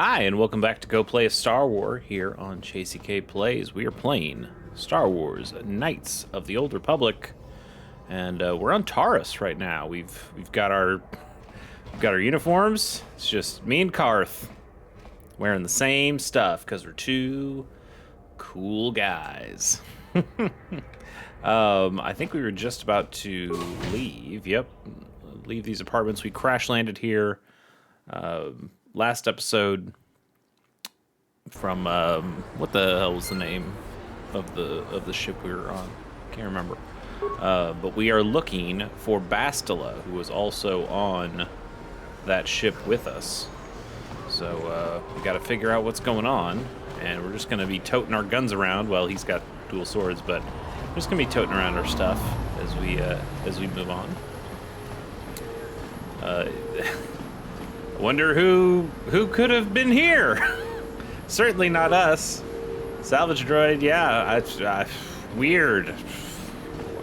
Hi, and welcome back to Go Play a Star Wars here on Chasey K Plays. We are playing Star Wars Knights of the Old Republic, and we're on Taris right now. We've got our uniforms. It's just me and Karth wearing the same stuff because we're two cool guys. I think we were just about to leave. Yep, leave these apartments. We crash landed here. Last episode from what the hell was the name of the ship we were on? Can't remember. But we are looking for Bastilla, who was also on that ship with us. So we got to figure out what's going on, and we're just gonna be toting our guns around. Well, he's got dual swords, but we're just gonna be toting around our stuff as we move on. Wonder who could have been here? Certainly not us. Salvage droid, yeah. Weird.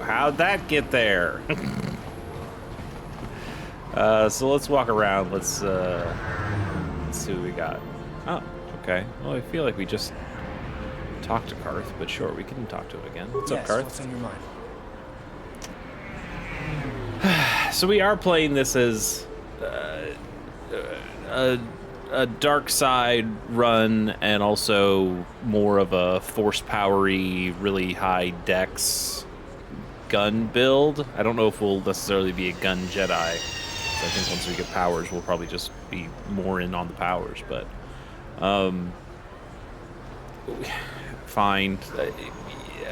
How'd that get there? So let's walk around. Let's see what we got. Oh, okay. Well, I feel like we just talked to Karth, but sure, we can talk to it again. What's up, Karth? What's on your mind? So we are playing this as a dark side run, and also more of a force powery, really high dex gun build. I don't know if we'll necessarily be a gun Jedi. So I think once we get powers, we'll probably just be more in on the powers. But fine.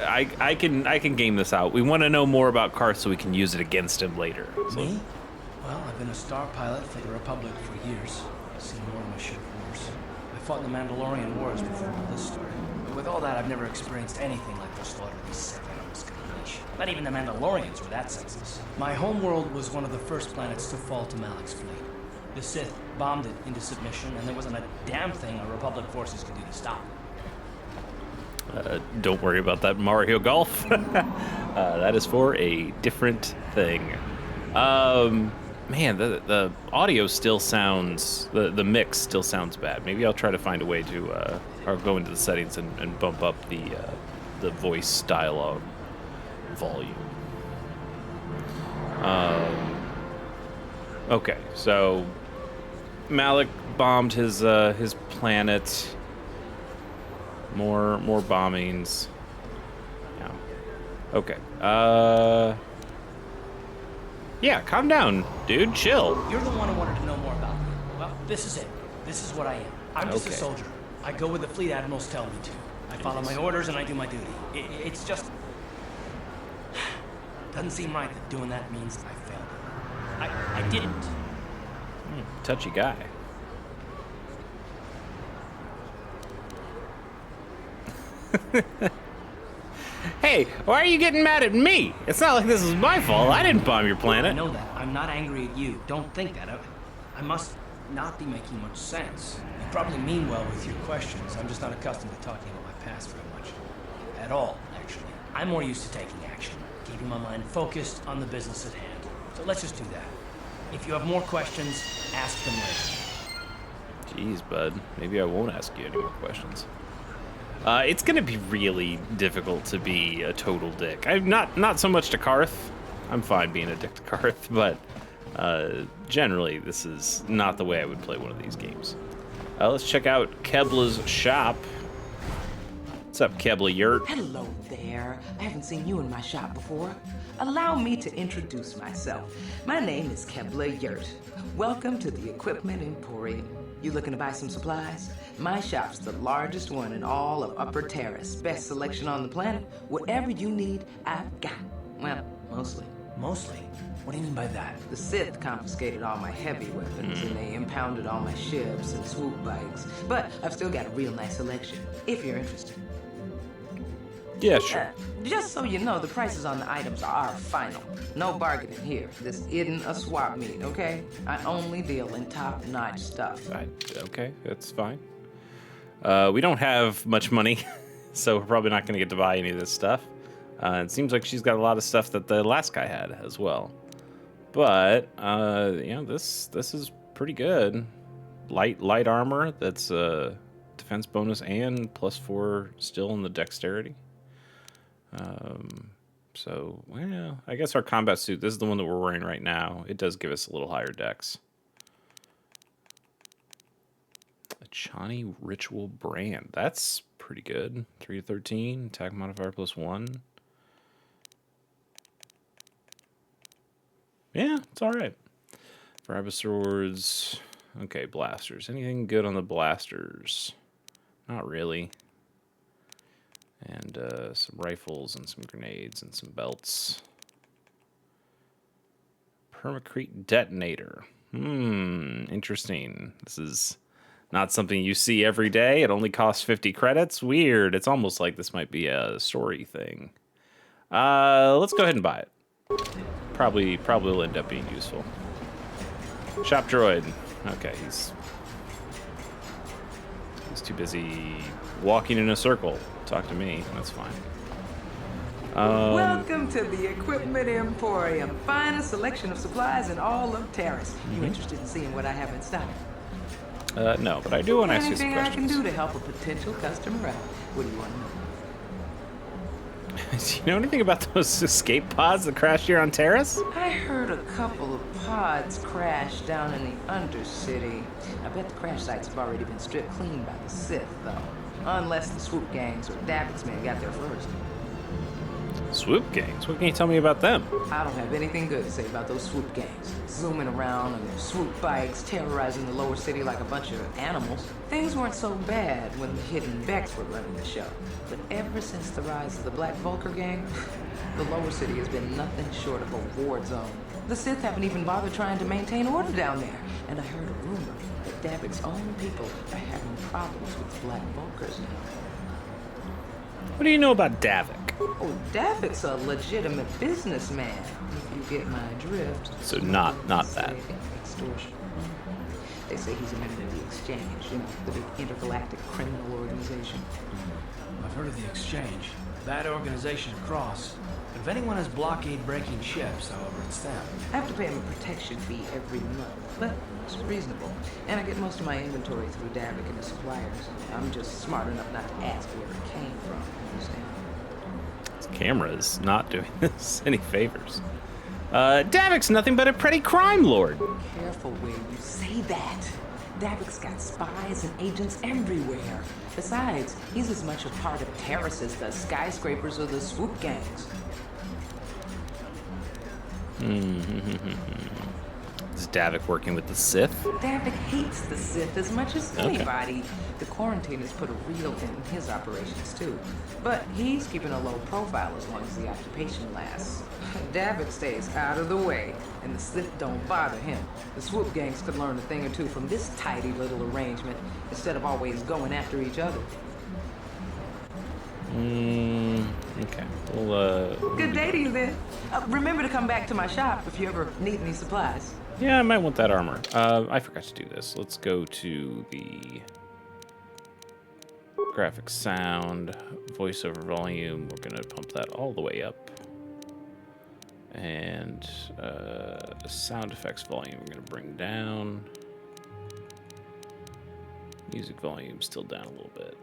I can game this out. We want to know more about Karth so we can use it against him later. So. Me? Well, I've been a star pilot for the Republic for years. I've seen more of my ship wars. I fought in the Mandalorian Wars before all this started. But with all that, I've never experienced anything like the slaughter of these Sith animals can unleash. Not even the Mandalorians were that senseless. My home world was one of the first planets to fall to Malak's fleet. The Sith bombed it into submission, and there wasn't a damn thing our Republic forces could do to stop it. Don't worry about that Mario Golf. That is for a different thing. Man, the audio still sounds, the mix still sounds bad. Maybe I'll try to find a way to, or go into the settings and bump up the voice dialogue volume. Okay, so Malak bombed his planet. More bombings. Yeah. Okay. Yeah, calm down, dude. Chill. You're the one who wanted to know more about me. Well, this is it. This is what I am. I'm just a soldier. I go where the fleet admirals tell me to. I follow my orders and I do my duty. It's just... Doesn't seem right that doing that means I failed. I didn't. Touchy guy. Hey, why are you getting mad at me? It's not like this is my fault. I didn't bomb your planet. I know that. I'm not angry at you. Don't think that. I must not be making much sense. You probably mean well with your questions. I'm just not accustomed to talking about my past very much. At all, actually. I'm more used to taking action, keeping my mind focused on the business at hand. So let's just do that. If you have more questions, ask them later. Jeez, bud. Maybe I won't ask you any more questions. It's gonna be really difficult to be a total dick. Not so much to Karth. I'm fine being a dick to Karth, but generally this is not the way I would play one of these games. Let's check out Kebla's shop. What's up, Kebla Yurt? Hello there. I haven't seen you in my shop before. Allow me to introduce myself. My name is Kebla Yurt. Welcome to the Equipment Emporium. You looking to buy some supplies? My shop's the largest one in all of Upper Taris. Best selection on the planet. Whatever you need, I've got. Well, mostly. Mostly? What do you mean by that? The Sith confiscated all my heavy weapons and they impounded all my ships and swoop bikes. But I've still got a real nice selection, if you're interested. Yeah, sure. Just so you know, the prices on the items are final. No bargaining here. This isn't a swap meet, okay? I only deal in top-notch stuff. Okay, that's fine. We don't have much money, so we're probably not going to get to buy any of this stuff. It seems like she's got a lot of stuff that the last guy had as well. But, you know, this is pretty good. light armor. That's defense bonus and +4 still in the dexterity. So, well, I guess our combat suit, this is the one that we're wearing right now. It does give us a little higher dex. A Chani Ritual Brand. That's pretty good. 3 to 13, attack modifier +1. Yeah, it's all right. Grab swords. Okay, blasters. Anything good on the blasters? Not really. And some rifles and some grenades and some belts. Permacrete detonator. Interesting. This is not something you see every day. It only costs 50 credits. Weird. It's almost like this might be a story thing. Let's go ahead and buy it. Probably will end up being useful. Shop droid. Okay, he's too busy walking in a circle. Talk to me. That's fine. Welcome to the Equipment Emporium. Finest selection of supplies in all of Taris. You interested in seeing what I have in stock? No, but I do want to ask you some Anything I questions. can do to help a potential customer out. What do you want to know? Do you know anything about those escape pods that crashed here on Taris? I heard a couple of pods crash down in the Undercity. I bet the crash sites have already been stripped clean by the Sith, though. Unless the swoop gangs or Davix men got there first. Swoop gangs? What can you tell me about them? I don't have anything good to say about those swoop gangs. Zooming around on their swoop bikes, terrorizing the lower city like a bunch of animals. Things weren't so bad when the hidden Becks were running the show. But ever since the rise of the Black Vulcar gang, the lower city has been nothing short of a war zone. The Sith haven't even bothered trying to maintain order down there. And I heard a rumor that Davix's own people are having problems with the Black Vulcars now. What do you know about Davik? Oh, Davik's a legitimate businessman, if you get my drift. So not that. Say extortion. They say he's a member of the Exchange, you know, the big intergalactic criminal organization. I've heard of the Exchange. Bad organization across. But if anyone has blockade-breaking ships, however, it's them. I have to pay him a protection fee every month, but it's reasonable. And I get most of my inventory through Davik and his suppliers. I'm just smart enough not to ask where it came from, understand? This camera is not doing this any favors. Davik's nothing but a petty crime lord. Careful where you say that. Davik's got spies and agents everywhere. Besides, he's as much a part of Taris as the skyscrapers or the swoop gangs. Is Davik working with the Sith? Davik hates the Sith as much as anybody. The quarantine has put a real dent in his operations, too. But he's keeping a low profile as long as the occupation lasts. Davik stays out of the way, and the Sith don't bother him. The swoop gangs could learn a thing or two from this tidy little arrangement, instead of always going after each other. Okay. Well, Good day to you, then. Remember to come back to my shop if you ever need any supplies. yeah, I might want that armor. I forgot to do this. Let's go to the graphic sound, voiceover volume. We're gonna pump that all the way up. And sound effects volume we're gonna bring down. Music volume still down a little bit.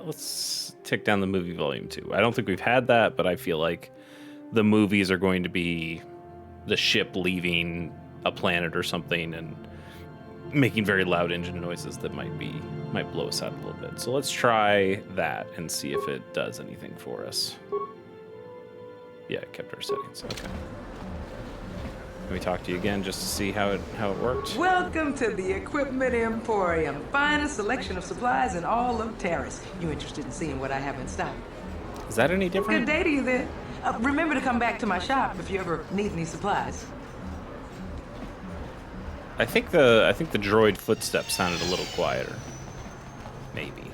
Let's tick down the movie volume too. I don't think we've had that, but I feel like the movies are going to be the ship leaving a planet or something and making very loud engine noises that might blow us out a little bit. So let's try that and see if it does anything for us. Yeah, it kept our settings. Okay. Let me talk to you again just to see how it worked. Welcome to the Equipment Emporium. Finest selection of supplies in all of Taris. You interested in seeing what I have in stock? Is that any different? Good day to you, then. Remember to come back to my shop if you ever need any supplies. I think the droid footsteps sounded a little quieter. Maybe.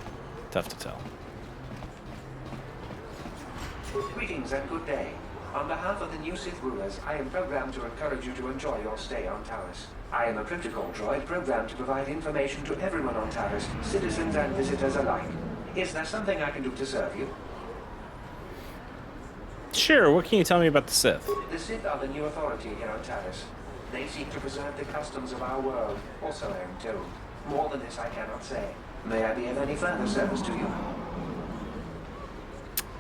Tough to tell. Greetings and good day. On behalf of the new Sith rulers, I am programmed to encourage you to enjoy your stay on Taris. I am a protocol droid programmed to provide information to everyone on Taris, citizens and visitors alike. Is there something I can do to serve you? Sure, what can you tell me about the Sith? The Sith are the new authority here on Taris. They seek to preserve the customs of our world, also I am told. More than this I cannot say. May I be of any further service to you?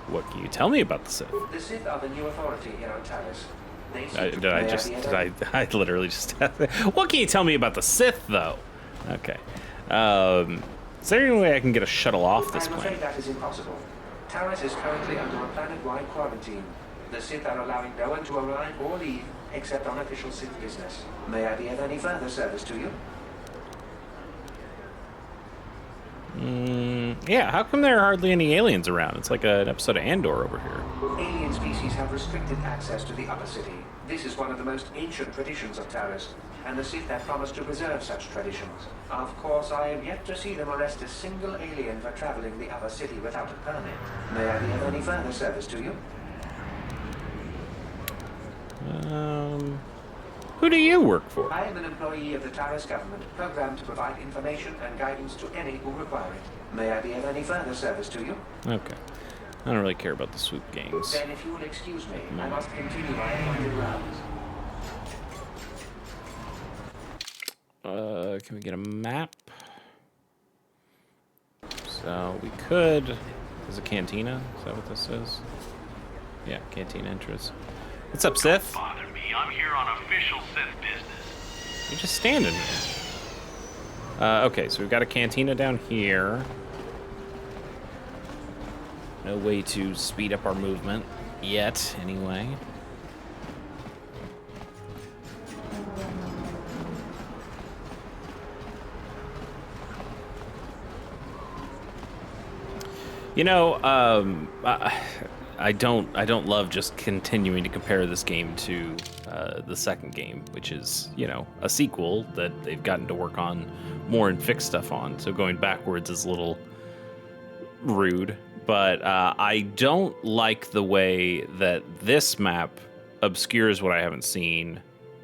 What can you tell me about the Sith? The Sith are the new authority here on Taris. I literally just what can you tell me about the Sith, though? Okay. Is there any way I can get a shuttle off this I'm plane? afraid that is impossible. Taris is currently under a planet-wide quarantine. The Sith are allowing no one to arrive or leave except on official Sith business. May I be of any further service to you? Yeah, how come there are hardly any aliens around? It's like an episode of Andor over here. Alien species have restricted access to the upper city. This is one of the most ancient traditions of Taris, and the Sith have promised to preserve such traditions. Of course, I have yet to see them arrest a single alien for traveling the upper city without a permit. May I be of any further service to you? Who do you work for? I am an employee of the Taris government, programmed to provide information and guidance to any who require it. May I be of any further service to you? Okay. I don't really care about the swoop games. Then if you will excuse me, I must continue my appointed rounds. Can we get a map? So we could. Is a cantina? Is that what this is? Yeah, cantina entrance. What's up, Sith? Don't bother me. I'm here on official Sith business. You're just standing there. Okay, so we've got a cantina down here. No way to speed up our movement yet, anyway. You know, I don't love just continuing to compare this game to the second game, which is, you know, a sequel that they've gotten to work on more and fix stuff on. So going backwards is a little rude, but I don't like the way that this map obscures what I haven't seen,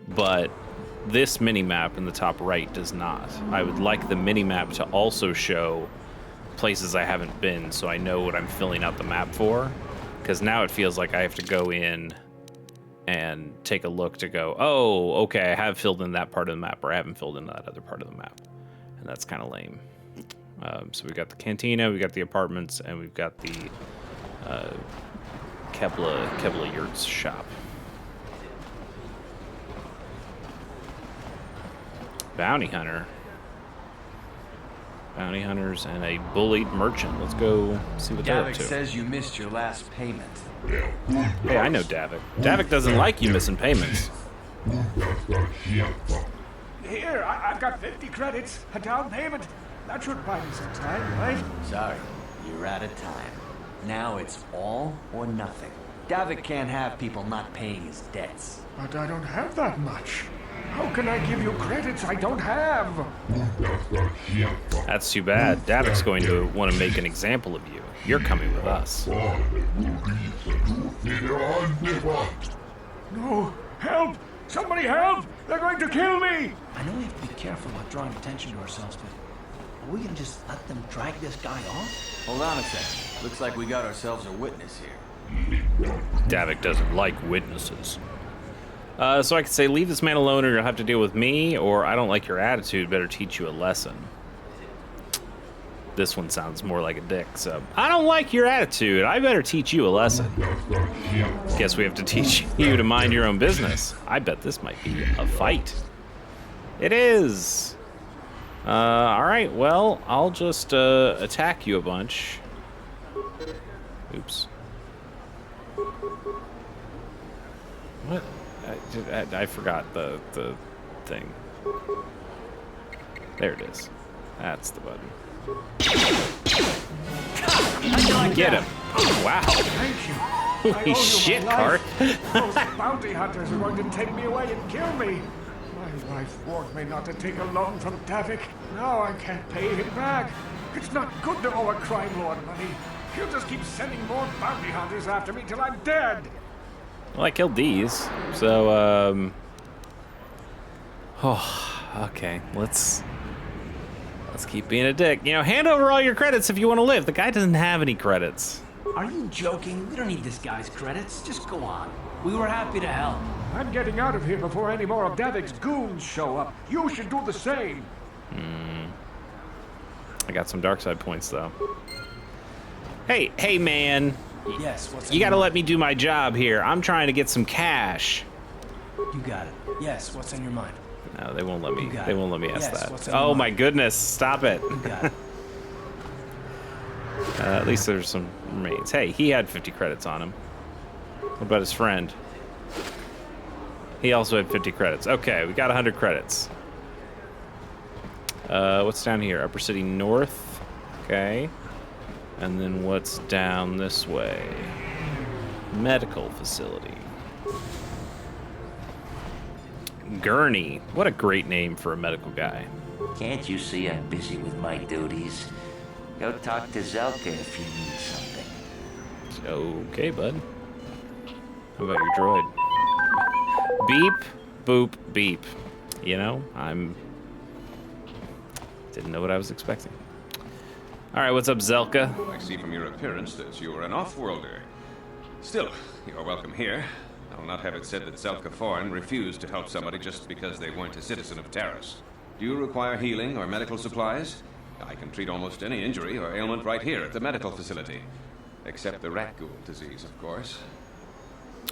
but this mini-map in the top right does not. I would like the mini-map to also show places I haven't been, so I know what I'm filling out the map for, because now it feels like I have to go in and take a look to go, oh, okay, I have filled in that part of the map, or I haven't filled in that other part of the map, and that's kind of lame. So we got the cantina, we got the apartments, and we've got the Kebla Yurt's shop. Bounty hunter. Bounty hunters and a bullied merchant. Let's go see what they're up Davik to. says you missed your last payment. Hey, I know Davik. Davik doesn't like you missing payments. Here, I've got 50 credits, a down payment. That should buy me some time, right? Sorry, you're out of time. Now it's all or nothing. Davik can't have people not paying his debts. But I don't have that much. How can I give you credits I don't have? That's too bad. Davik's going to want to make an example of you. You're coming with us. No, help! Somebody help! They're going to kill me! I know we have to be careful about drawing attention to ourselves, but are we gonna just let them drag this guy off? Hold on a second. Looks like we got ourselves a witness here. Davik doesn't like witnesses. So I could say, leave this man alone or you'll have to deal with me, or I don't like your attitude, better teach you a lesson. This one sounds more like a dick, so I don't like your attitude, I better teach you a lesson. Guess we have to teach you to mind your own business. I bet this might be a fight. It is. Alright, well, I'll just attack you a bunch. Oops. What? I forgot the thing. There it is. That's the button. Get him. Wow. Thank you. I owe Holy you shit, my Cart. life. Those bounty hunters are going to take me away and kill me. My wife warned me not to take a loan from Davik. Now I can't pay him back. It's not good to owe a crime lord money. He'll just keep sending more bounty hunters after me till I'm dead. Well, I killed these, so, oh, okay, let's keep being a dick. You know, hand over all your credits if you want to live. The guy doesn't have any credits. Are you joking? We don't need this guy's credits. Just go on. We were happy to help. I'm getting out of here before any more of Davik's goons show up. You should do the same. I got some dark side points though. Hey, man. Yes, what's You gotta let me do my job here. I'm trying to get some cash. You got it. Yes, what's on your mind? No, they won't let me. You got They it. won't let me ask Yes, that. what's on your Oh mind? my goodness! Stop it. You got it. At least there's some remains. Hey, he had 50 credits on him. What about his friend? He also had 50 credits. Okay, we got 100 credits. What's down here? Upper City North. Okay. And then what's down this way? Medical facility. Gurney. What a great name for a medical guy. Can't you see I'm busy with my duties? Go talk to Zelka if you need something. Okay, bud. How about your droid? Beep, boop, beep. You know, didn't know what I was expecting. All right, what's up, Zelka? I see from your appearance that you are an off-worlder. Still, you are welcome here. I'll not have it said that Zelka Foreign refused to help somebody just because they weren't a citizen of Taris. Do you require healing or medical supplies? I can treat almost any injury or ailment right here at the medical facility. Except the rat ghoul disease, of course.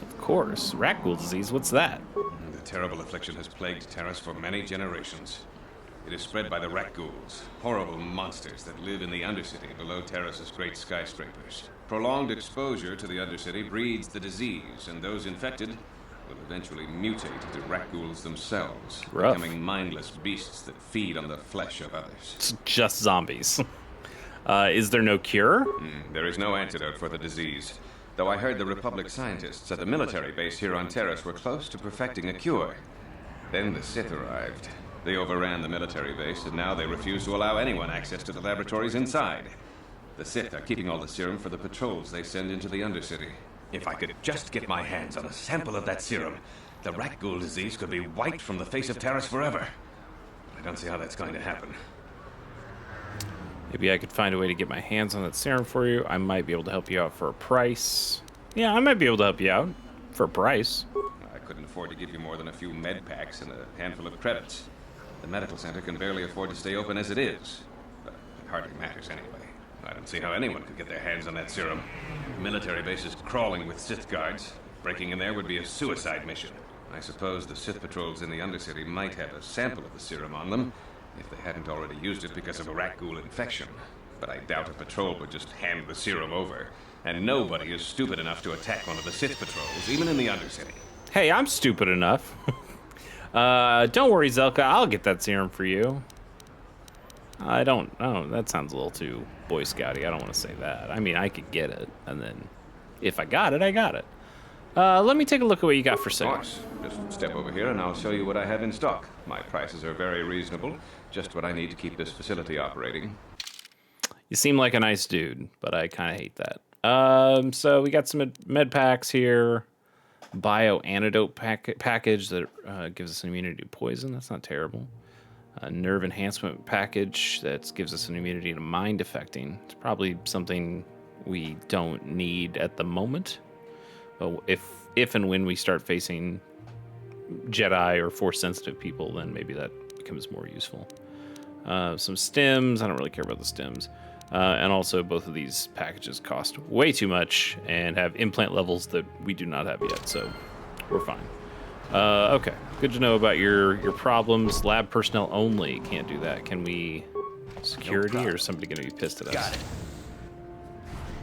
Of course. Rat ghoul disease, what's that? The terrible affliction has plagued Taris for many generations. It is spread by the rat ghouls, horrible monsters that live in the Undercity below Taris's great skyscrapers. Prolonged exposure to the Undercity breeds the disease, and those infected will eventually mutate into rat ghouls themselves, Rough. becoming mindless beasts that feed on the flesh of others. It's just zombies. Is there no cure? There is no antidote for the disease, though I heard the Republic scientists at the military base here on Taris were close to perfecting a cure. Then the Sith arrived. They overran the military base, and now they refuse to allow anyone access to the laboratories inside. The Sith are keeping all the serum for the patrols they send into the Undercity. If I could just get my hands on a sample of that serum, the rat ghoul disease could be wiped from the face of Taris forever. But I don't see how that's going to happen. Maybe I could find a way to get my hands on that serum for you. I might be able to help you out for a price. Yeah, I might be able to help you out for a price. I couldn't afford to give you more than a few med packs and a handful of credits. The medical center can barely afford to stay open as it is. But it hardly matters anyway. I don't see how anyone could get their hands on that serum. The military base is crawling with Sith guards. Breaking in there would be a suicide mission. I suppose the Sith patrols in the Undercity might have a sample of the serum on them, if they hadn't already used it because of a rat ghoul infection. But I doubt a patrol would just hand the serum over. And nobody is stupid enough to attack one of the Sith patrols, even in the Undercity. Hey, I'm stupid enough. Don't worry, Zelka. I'll get that serum for you. I don't. Oh, that sounds a little too Boy Scouty. I don't want to say that. I mean, I could get it, and then if I got it, I got it. Let me take a look at what you got for Of sale. course. Just step over here and I'll show you what I have in stock. My prices are very reasonable. Just what I need to keep this facility operating. You seem like a nice dude, but I kind of hate that. So we got some med packs here. Bio antidote package that gives us an immunity to poison. That's not terrible. A nerve enhancement package that gives us an immunity to mind affecting. It's probably something we don't need at the moment. But if and when we start facing Jedi or Force sensitive people, then maybe that becomes more useful. Some stems. I don't really care about the stems. And also, both of these packages cost way too much and have implant levels that we do not have yet, so we're fine. Okay, good to know about your problems. Lab personnel only. Can't do that. Can we... Security, or is somebody going to be pissed at us? Got it.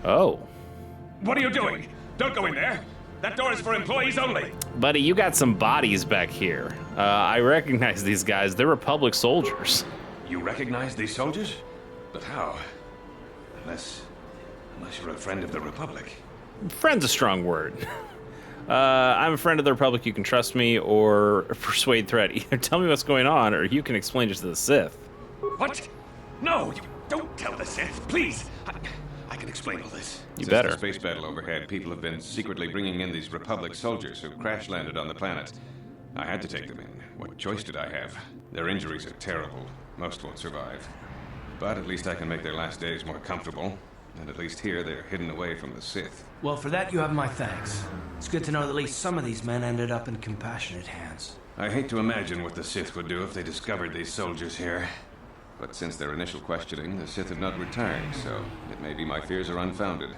Oh. What are you doing? Don't go in there. That door is for employees only. Buddy, you got some bodies back here. I recognize these guys. They're Republic soldiers. You recognize these soldiers? But how? Unless you're a friend of the Republic. Friend's a strong word. I'm a friend of the Republic. You can trust me or persuade threat. Either tell me what's going on or you can explain it to the Sith. What? No, you don't tell the Sith, please. I can explain all this. You better. Since the space battle overhead, people have been secretly bringing in these Republic soldiers who crash landed on the planet. I had to take them in. What choice did I have? Their injuries are terrible. Most won't survive. But at least I can make their last days more comfortable. And at least here, they're hidden away from the Sith. Well, for that you have my thanks. It's good to know that at least some of these men ended up in compassionate hands. I hate to imagine what the Sith would do if they discovered these soldiers here. But since their initial questioning, the Sith have not returned, so it may be my fears are unfounded.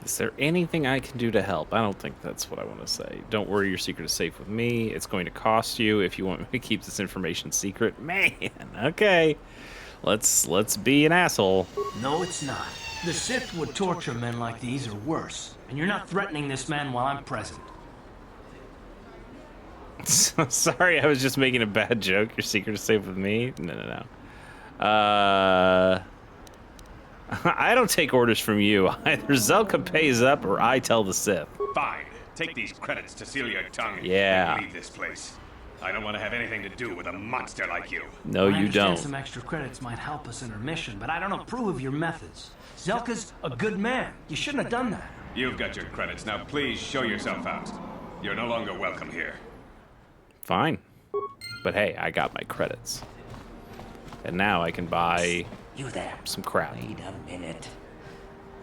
Is there anything I can do to help? I don't think that's what I want to say. Don't worry, your secret is safe with me. It's going to cost you if you want me to keep this information secret. Man, okay. Let's be an asshole. No, it's not. The Sith would torture men like these or worse. And you're not threatening this man while I'm present. Sorry, I was just making a bad joke. Your secret is safe with me? No. I don't take orders from you. Either Zelka pays up or I tell the Sith. Fine. Take these credits to seal your tongue Yeah. and leave this place. I don't want to have anything to do with a monster like you. No, you I understand don't. some extra credits might help us in our mission, but I don't approve of your methods. Zelka's a good man. You shouldn't have done that. You've got your credits. Now please show yourself out. You're no longer welcome here. Fine. But hey, I got my credits. And now I can buy You there? some crap. Wait a minute.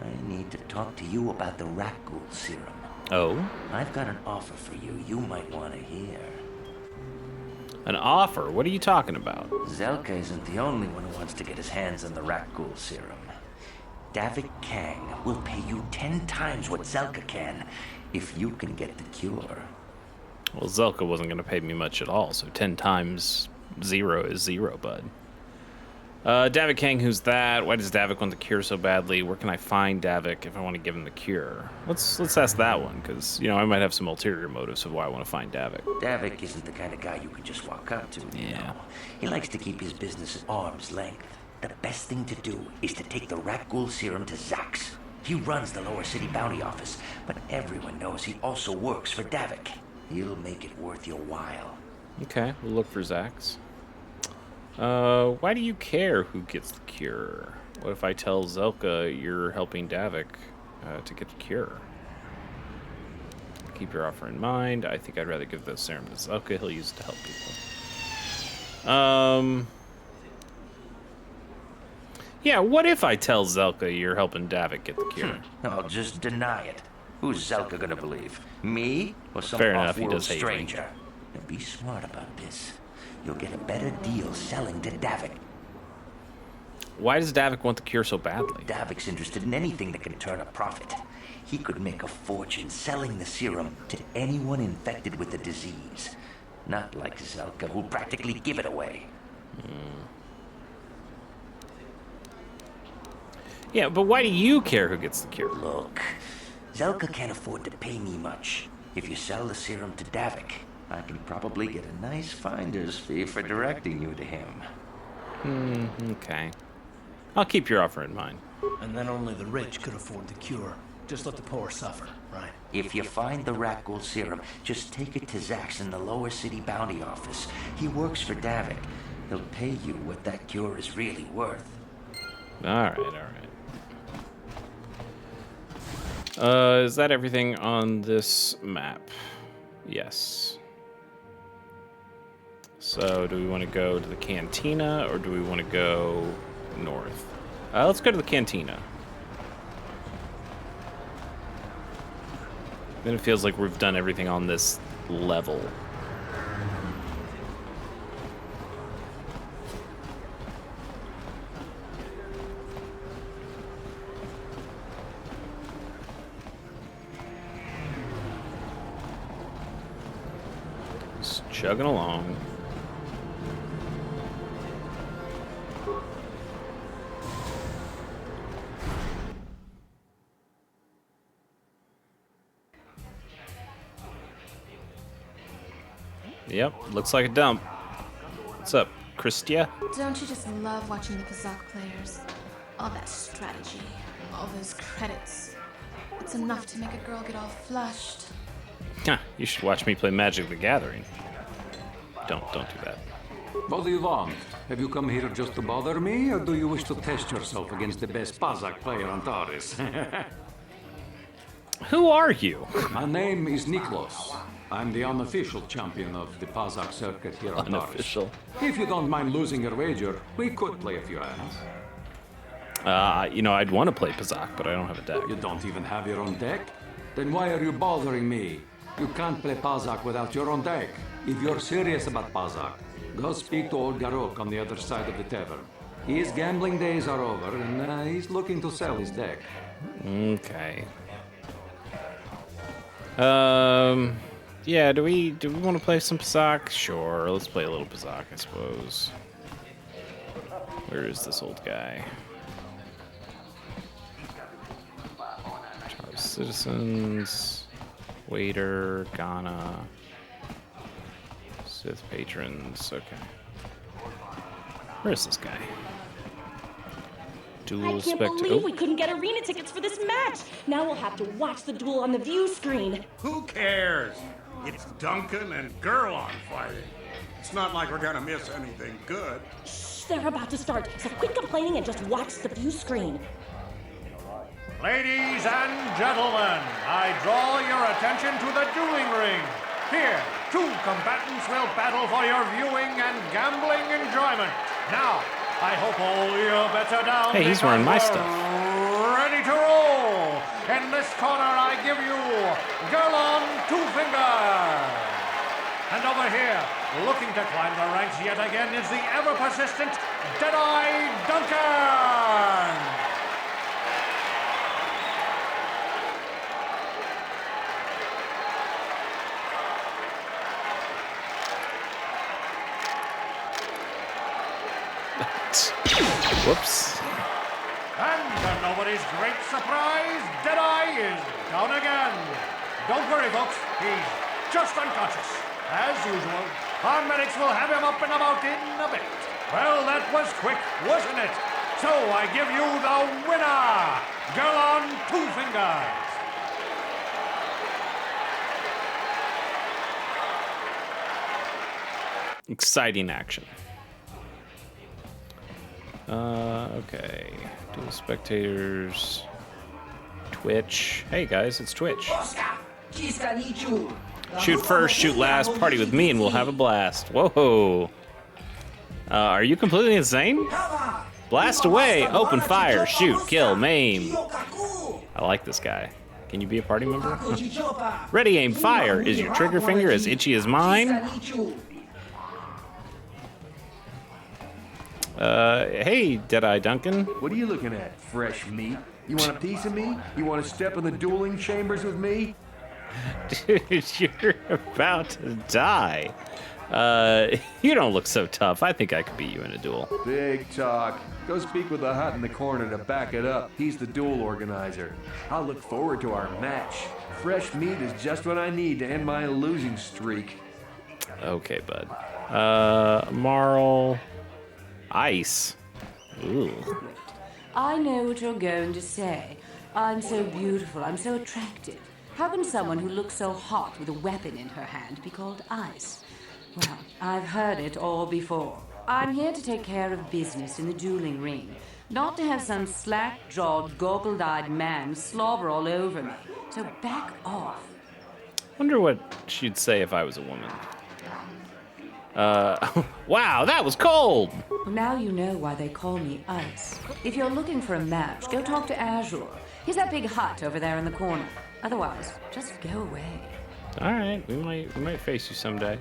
I need to talk to you about the Rakghoul serum. Oh? I've got an offer for you might want to hear. An offer? What are you talking about? Zelka isn't the only one who wants to get his hands on the Rakghoul serum. Davik Kang will pay you 10 times what Zelka can if you can get the cure. Well, Zelka wasn't going to pay me much at all, so 10 times 0 is 0, bud. Davik Kang, who's that? Why does Davik want the cure so badly? Where can I find Davik if I want to give him the cure? Let's ask that one, because, you know, I might have some ulterior motives of why I want to find Davik. Davik isn't the kind of guy you can just walk up to, you know. He likes to keep his business at arm's length. The best thing to do is to take the Rakghoul serum to Zax. He runs the Lower City Bounty Office, but everyone knows he also works for Davik. He'll make it worth your while. Okay, we'll look for Zax. Why do you care who gets the cure? What if I tell Zelka you're helping Davik to get the cure? Keep your offer in mind. I think I'd rather give the serum to Zelka. He'll use it to help people. Yeah, what if I tell Zelka you're helping Davik get the cure? I'll just deny it. Who's Zelka gonna believe? Me or some Fair enough, he off-world does hate me. stranger? Now be smart about this. You'll get a better deal selling to Davik. Why does Davik want the cure so badly? Davik's interested in anything that can turn a profit. He could make a fortune selling the serum to anyone infected with the disease. Not like Zelka, who'll practically give it away. Yeah, but why do you care who gets the cure? Look, Zelka can't afford to pay me much. If you sell the serum to Davik, I can probably get a nice finder's fee for directing you to him. Okay. I'll keep your offer in mind. And then only the rich could afford the cure. Just let the poor suffer, right? If you find the Rakghoul serum, just take it to Zax in the Lower City Bounty Office. He works for Davik. He'll pay you what that cure is really worth. Alright. Is that everything on this map? Yes. So, do we want to go to the cantina, or do we want to go north? Let's go to the cantina. Then it feels like we've done everything on this level. Just chugging along. Yep, looks like a dump. What's up, Christia? Don't you just love watching the Kazakh players? All that strategy, all those credits. It's enough to make a girl get all flushed. Huh, you should watch me play Magic the Gathering. Don't do that. What do you want? Have you come here just to bother me, or do you wish to test yourself against the best Kazakh player on Taris? Who are you? My name is Niklos. I'm the unofficial champion of the Kazakh circuit here on Unofficial. Taris. If you don't mind losing your wager, we could play a few hands. I'd want to play Pazak, but I don't have a deck. You don't even have your own deck? Then why are you bothering me? You can't play Pazak without your own deck. If you're serious about Pazak, go speak to old Garok on the other side of the tavern. His gambling days are over, and he's looking to sell his deck. Okay. Yeah, do we want to play some Pazak? Sure, let's play a little Pazak, I suppose. Where is this old guy? Taris citizens, waiter, Ghana, Sith patrons. Okay. Where is this guy? Duel I can't believe we couldn't get arena tickets for this match. Now we'll have to watch the duel on the view screen. Who cares? It's Duncan and Gurlon fighting. It's not like we're gonna miss anything good. Shh, they're about to start, so quit complaining and just watch the view screen. Ladies and gentlemen, I draw your attention to the dueling ring. Here, two combatants will battle for your viewing and gambling enjoyment. Now, I hope all your bets are down. Hey, he's wearing my stuff. Ready to roll. In this corner, I give you Gurlon Two Fingers. And over here, looking to climb the ranks yet again, is the ever-persistent Jedi Duncan. Whoops. And to nobody's great surprise, Deadeye is down again. Don't worry, folks. He's just unconscious. As usual, our medics will have him up and about in a bit. Well, that was quick, wasn't it? So I give you the winner, Gurlon Two Fingers. Exciting action. Okay. Dual spectators. Twitch. Hey guys, it's Twitch. Shoot first, shoot last, party with me, and we'll have a blast. Whoa. Are you completely insane? Blast away, open fire, shoot, kill, maim. I like this guy. Can you be a party member? Ready, aim, fire. Is your trigger finger as itchy as mine? Hey, Deadeye Duncan. What are you looking at? Fresh meat? You want a piece of me? You want to step in the dueling chambers with me? Dude, you're about to die. You don't look so tough. I think I could beat you in a duel. Big talk. Go speak with the hut in the corner to back it up. He's the duel organizer. I'll look forward to our match. Fresh meat is just what I need to end my losing streak. Okay, bud. Marl. Ice. Ooh. I know what you're going to say. I'm so beautiful, I'm so attractive. How can someone who looks so hot with a weapon in her hand be called Ice? Well, I've heard it all before. I'm here to take care of business in the dueling ring, not to have some slack-jawed, goggled-eyed man slobber all over me. So back off. Wonder what she'd say if I was a woman. Wow, that was cold! Now you know why they call me Ice. If you're looking for a match, go talk to Azure. He's that big hut over there in the corner. Otherwise, just go away. All right, we might face you someday.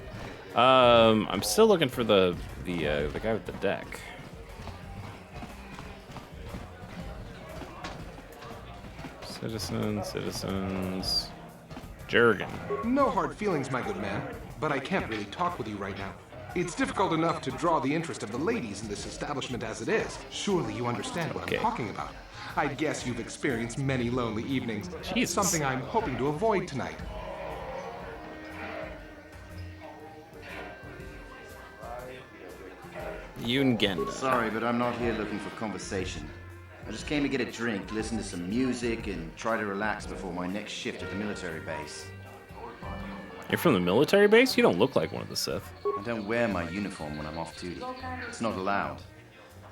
I'm still looking for the guy with the deck. Citizens. Jurgen. No hard feelings, my good man, but I can't really talk with you right now. It's difficult enough to draw the interest of the ladies in this establishment as it is. Surely you understand what I'm talking about. I guess you've experienced many lonely evenings. Jesus. Something I'm hoping to avoid tonight. Yungenda. Sorry, but I'm not here looking for conversation. I just came to get a drink, listen to some music, and try to relax before my next shift at the military base. You're from the military base? You don't look like one of the Sith. I don't wear my uniform when I'm off duty. It's not allowed.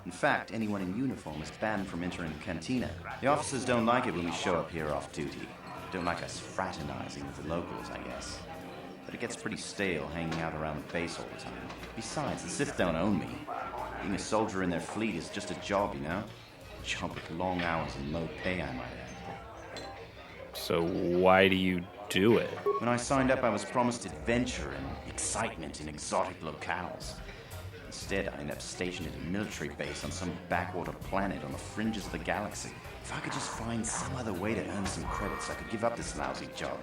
In fact, anyone in uniform is banned from entering the cantina. The officers don't like it when we show up here off duty. Don't like us fraternizing with the locals, I guess. But it gets pretty stale hanging out around the base all the time. Besides, the Sith don't own me. Being a soldier in their fleet is just a job, you know? Job with long hours and low pay, I might add. So why do you do it? When I signed up, I was promised adventure and excitement in exotic locales. Instead, I ended up stationed at a military base on some backwater planet on the fringes of the galaxy. If I could just find some other way to earn some credits, I could give up this lousy job.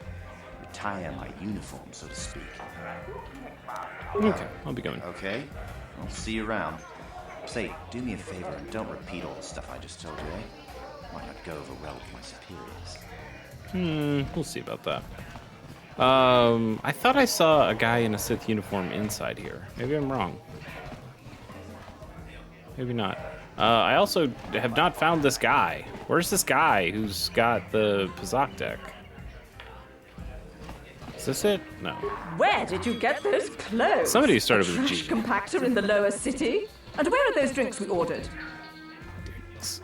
Retire my uniform, so to speak. Okay, I'll be going. Okay, I'll see you around. Say, do me a favor and don't repeat all the stuff I just told you, eh? Might not go over well with my superiors. We'll see about that. I thought I saw a guy in a Sith uniform inside here. Maybe I'm wrong. Maybe not. I also have not found this guy. Where's this guy who's got the Pazak deck? Is this it? No. Where did you get those clothes? Somebody started with a Trash G. compactor in the lower city? And where are those drinks we ordered?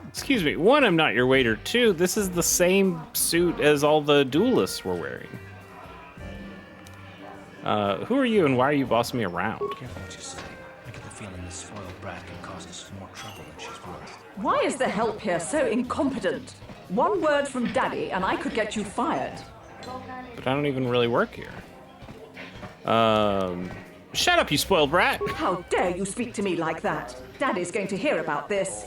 Excuse me. One, I'm not your waiter. Two, this is the same suit as all the duelists were wearing. Who are you and why are you bossing me around? Careful what you say. I get the feeling this spoiled brat can cause us more trouble than she's worth. Why is the help here so incompetent? One word from Daddy and I could get you fired. But I don't even really work here. Shut up, you spoiled brat! How dare you speak to me like that? Daddy's going to hear about this.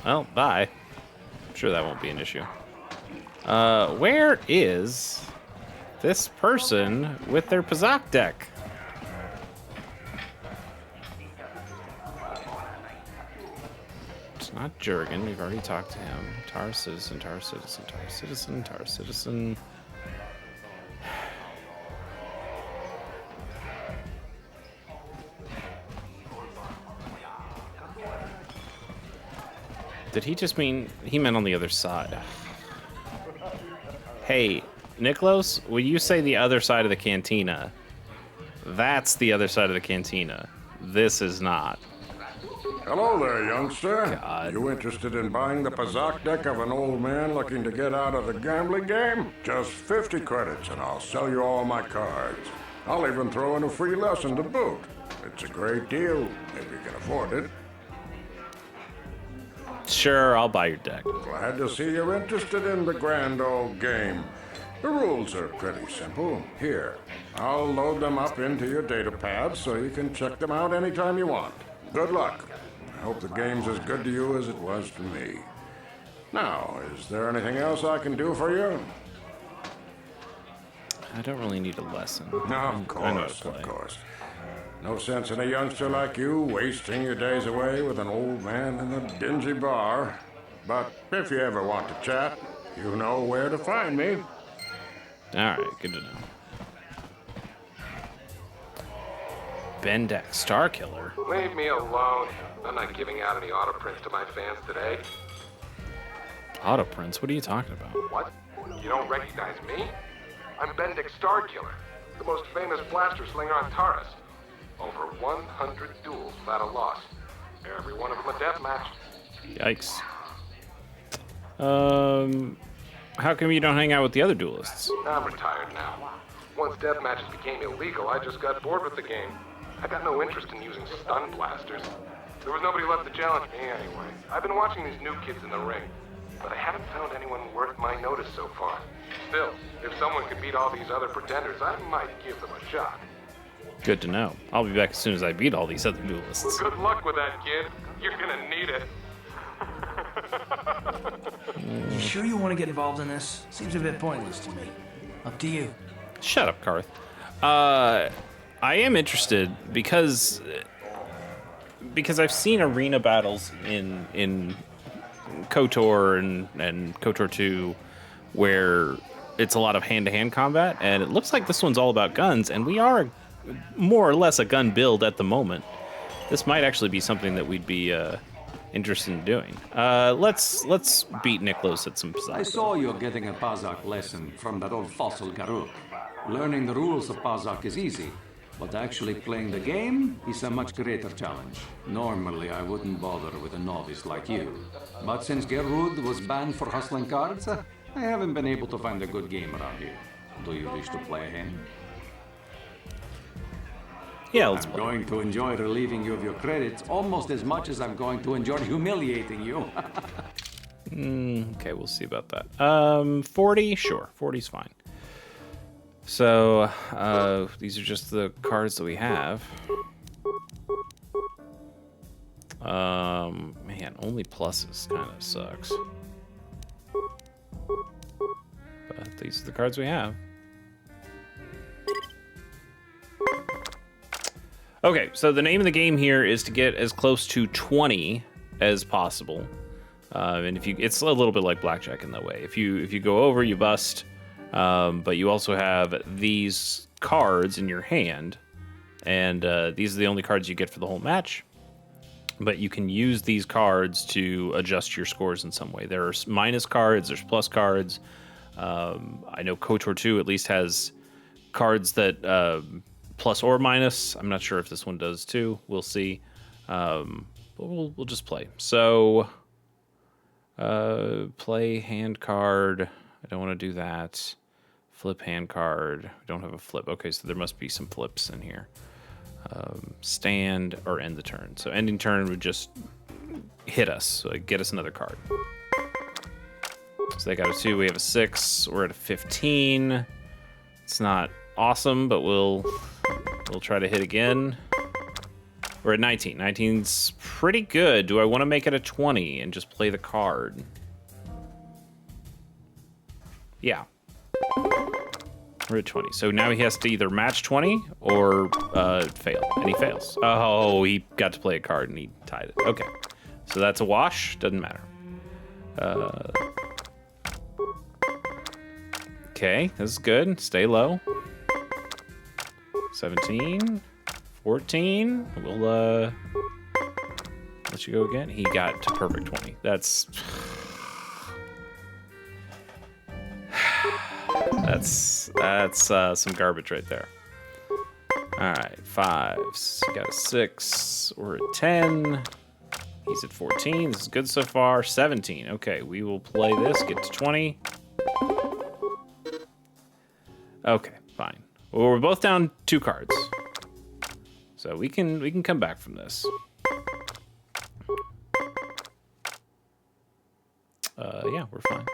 Well, bye. I'm sure that won't be an issue. Where is this person with their Pazak deck? It's not Jurgen. We've already talked to him. Taris citizen, Taris citizen, Taris citizen, Taris citizen. Did he just mean he meant on the other side? Hey, Niklos, when you say the other side of the cantina, that's the other side of the cantina. This is not. Hello there, youngster. God. You interested in buying the Pazak deck of an old man looking to get out of the gambling game? Just 50 credits and I'll sell you all my cards. I'll even throw in a free lesson to boot. It's a great deal, if you can afford it. Sure, I'll buy your deck. Glad to see you're interested in the grand old game. The rules are pretty simple. Here, I'll load them up into your data pad so you can check them out anytime you want. Good luck. I hope the game's as good to you as it was to me. Now, is there anything else I can do for you? I don't really need a lesson. No, of course. No sense in a youngster like you wasting your days away with an old man in a dingy bar. But if you ever want to chat, you know where to find me. Alright, good to know. Bendak Starkiller. Leave me alone. I'm not giving out any auto prints to my fans today. Auto prints? What are you talking about? What? You don't recognize me? I'm Bendak Starkiller, the most famous blaster slinger on Taris. Over 100 duels without a loss. Every one of them a death match. Yikes. How come you don't hang out with the other duelists? I'm retired now. Once death matches became illegal, I just got bored with the game. I got no interest in using stun blasters. There was nobody left to challenge me anyway. I've been watching these new kids in the ring, but I haven't found anyone worth my notice so far. Still, if someone could beat all these other pretenders, I might give them a shot. Good to know. I'll be back as soon as I beat all these other duelists. Good luck with that, kid. You're gonna need it. You sure you want to get involved in this? Seems a bit pointless to me. Up to you. Shut up, Karth. I am interested because I've seen arena battles in KOTOR and KOTOR 2 where it's a lot of hand-to-hand combat, and it looks like this one's all about guns, and we are more or less a gun build at the moment. This might actually be something that we'd be interested in doing. Let's beat Niklos at some Pazak. I saw you getting a Pazak lesson from that old fossil Garuk. Learning the rules of Pazak is easy, but actually playing the game is a much greater challenge. Normally, I wouldn't bother with a novice like you. But since Gerud was banned for hustling cards, I haven't been able to find a good game around here. Do you wish to play a hand? Yeah, let's I'm play. going to enjoy relieving you of your credits almost as much as I'm going to enjoy humiliating you. Okay, we'll see about that. 40? Sure, 40's fine. So, these are just the cards that we have. Man, only pluses kind of sucks. But these are the cards we have. Okay, so the name of the game here is to get as close to 20 as possible. And if you, it's a little bit like blackjack in that way. If you go over, you bust. But you also have these cards in your hand, and these are the only cards you get for the whole match. But you can use these cards to adjust your scores in some way. There are minus cards, there's plus cards. I know KOTOR 2 at least has cards that plus or minus. I'm not sure if this one does too. We'll see. But we'll just play. So, play hand card. I don't want to do that. Flip hand card. We don't have a flip. Okay, so there must be some flips in here. Stand or end the turn. So ending turn would just hit us. So get us another card. So they got a 2. We have a 6. We're at a 15. It's not awesome, but we'll try to hit again. We're at 19. 19's pretty good. Do I want to make it a 20 and just play the card? Yeah. We're at 20. So now he has to either match 20 or fail. And he fails. Oh, he got to play a card and he tied it. Okay. So that's a wash. Doesn't matter. Okay, this is good. Stay low. 17. 14. We'll let you go again. He got to perfect 20. That's some garbage right there. All right, 5s. Got a 6. We're at 10. He's at 14. This is good so far. 17. Okay, we will play this. Get to 20. Okay, fine. Well, we're both down 2 cards, so we can come back from this. Yeah, we're fine.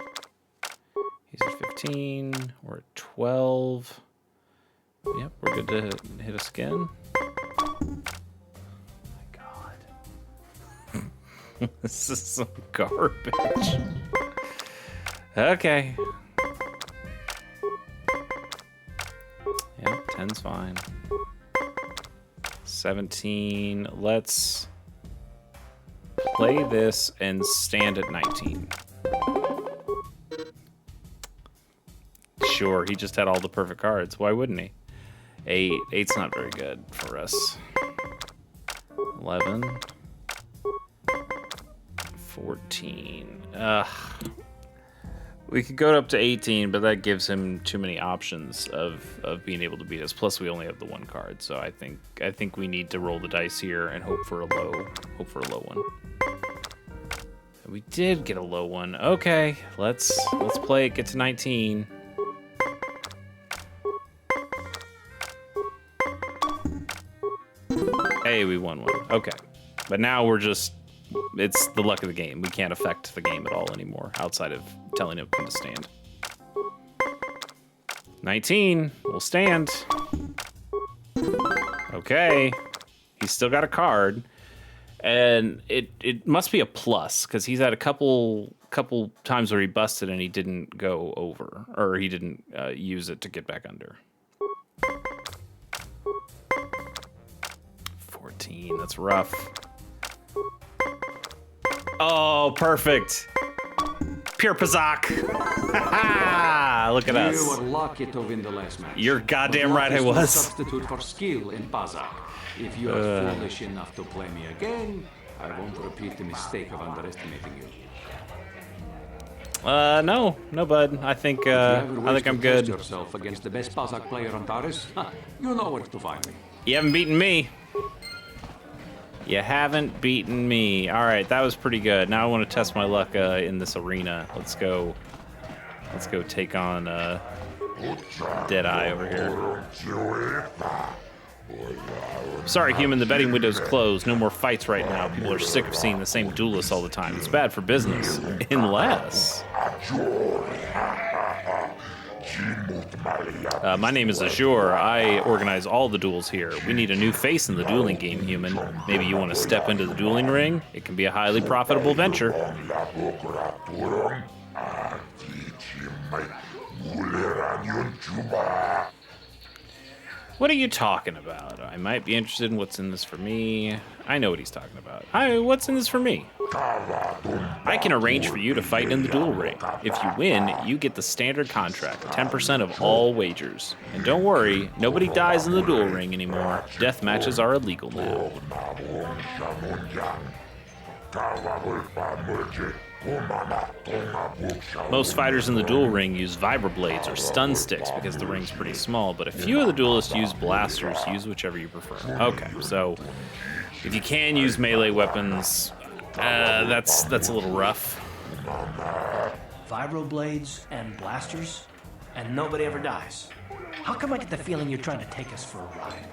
He's at 15. We're at 12. Yep, we're good to hit us again. Oh my god. This is some garbage. Okay. Yep, 10's fine. 17. Let's play this and stand at 19. Sure, he just had all the perfect cards. Why wouldn't he? 8. 8's not very good for us. 11. 14. We could go up to 18, but that gives him too many options of being able to beat us. Plus, we only have the 1 card, so I think we need to roll the dice here and hope for a low one. We did get a low one. Okay, let's play it. Get to 19. Hey, we won 1. Okay, but now we're just. It's the luck of the game. We can't affect the game at all anymore, outside of telling him to stand. 19. We'll stand. Okay. He's still got a card. And it must be a plus, because he's had a couple times where he busted and he didn't go over. Or he didn't use it to get back under. 14. That's rough. Oh, perfect. Pure Pazak. Look at us. You were lucky to win the last match. You're goddamn But right I luck is no was. substitute for skill in Pazak. If you are foolish enough to play me again, I won't repeat the mistake of underestimating you. No, bud. I think I'm good. Yourself against the best Pazak player on Taris, you know where to find me. You haven't beaten me. You haven't beaten me. All right, that was pretty good. Now I want to test my luck in this arena. Let's go take on Deadeye over here. Sorry, human, the betting window's closed. No more fights right now. People are sick of seeing the same duelists all the time. It's bad for business. Unless... my name is Azure. I organize all the duels here. We need a new face in the dueling game, human. Maybe you want to step into the dueling ring? It can be a highly profitable venture. What are you talking about? I might be interested in what's in this for me. I know what he's talking about. What's in this for me? I can arrange for you to fight in the duel ring. If you win, you get the standard contract, 10% of all wagers. And don't worry, nobody dies in the duel ring anymore. Death matches are illegal now. Most fighters in the duel ring use vibroblades or stun sticks because the ring's pretty small, but a few of the duelists use blasters. Use whichever you prefer. Okay, so if you can use melee weapons, that's a little rough. Vibroblades and blasters, and nobody ever dies. How come I get the feeling you're trying to take us for a ride?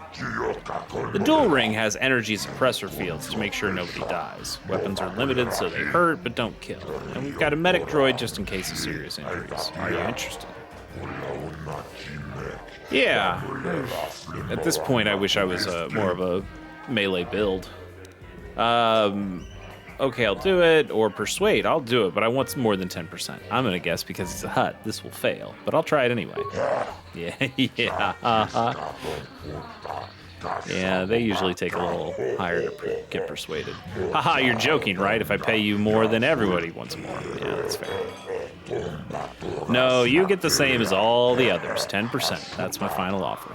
The duel ring has energy suppressor fields to make sure nobody dies. Weapons are limited so they hurt but don't kill. And we've got a medic droid just in case of serious injuries. Are you interested? Yeah. At this point, I wish I was more of a melee build. Okay, I'll do it, or persuade, I'll do it, but I want more than 10%. I'm gonna guess because it's a hut, this will fail, but I'll try it anyway. Yeah, they usually take a little higher to get persuaded. Haha, you're joking, right? If I pay you more than everybody wants more. Yeah, that's fair. No, you get the same as all the others, 10%. That's my final offer.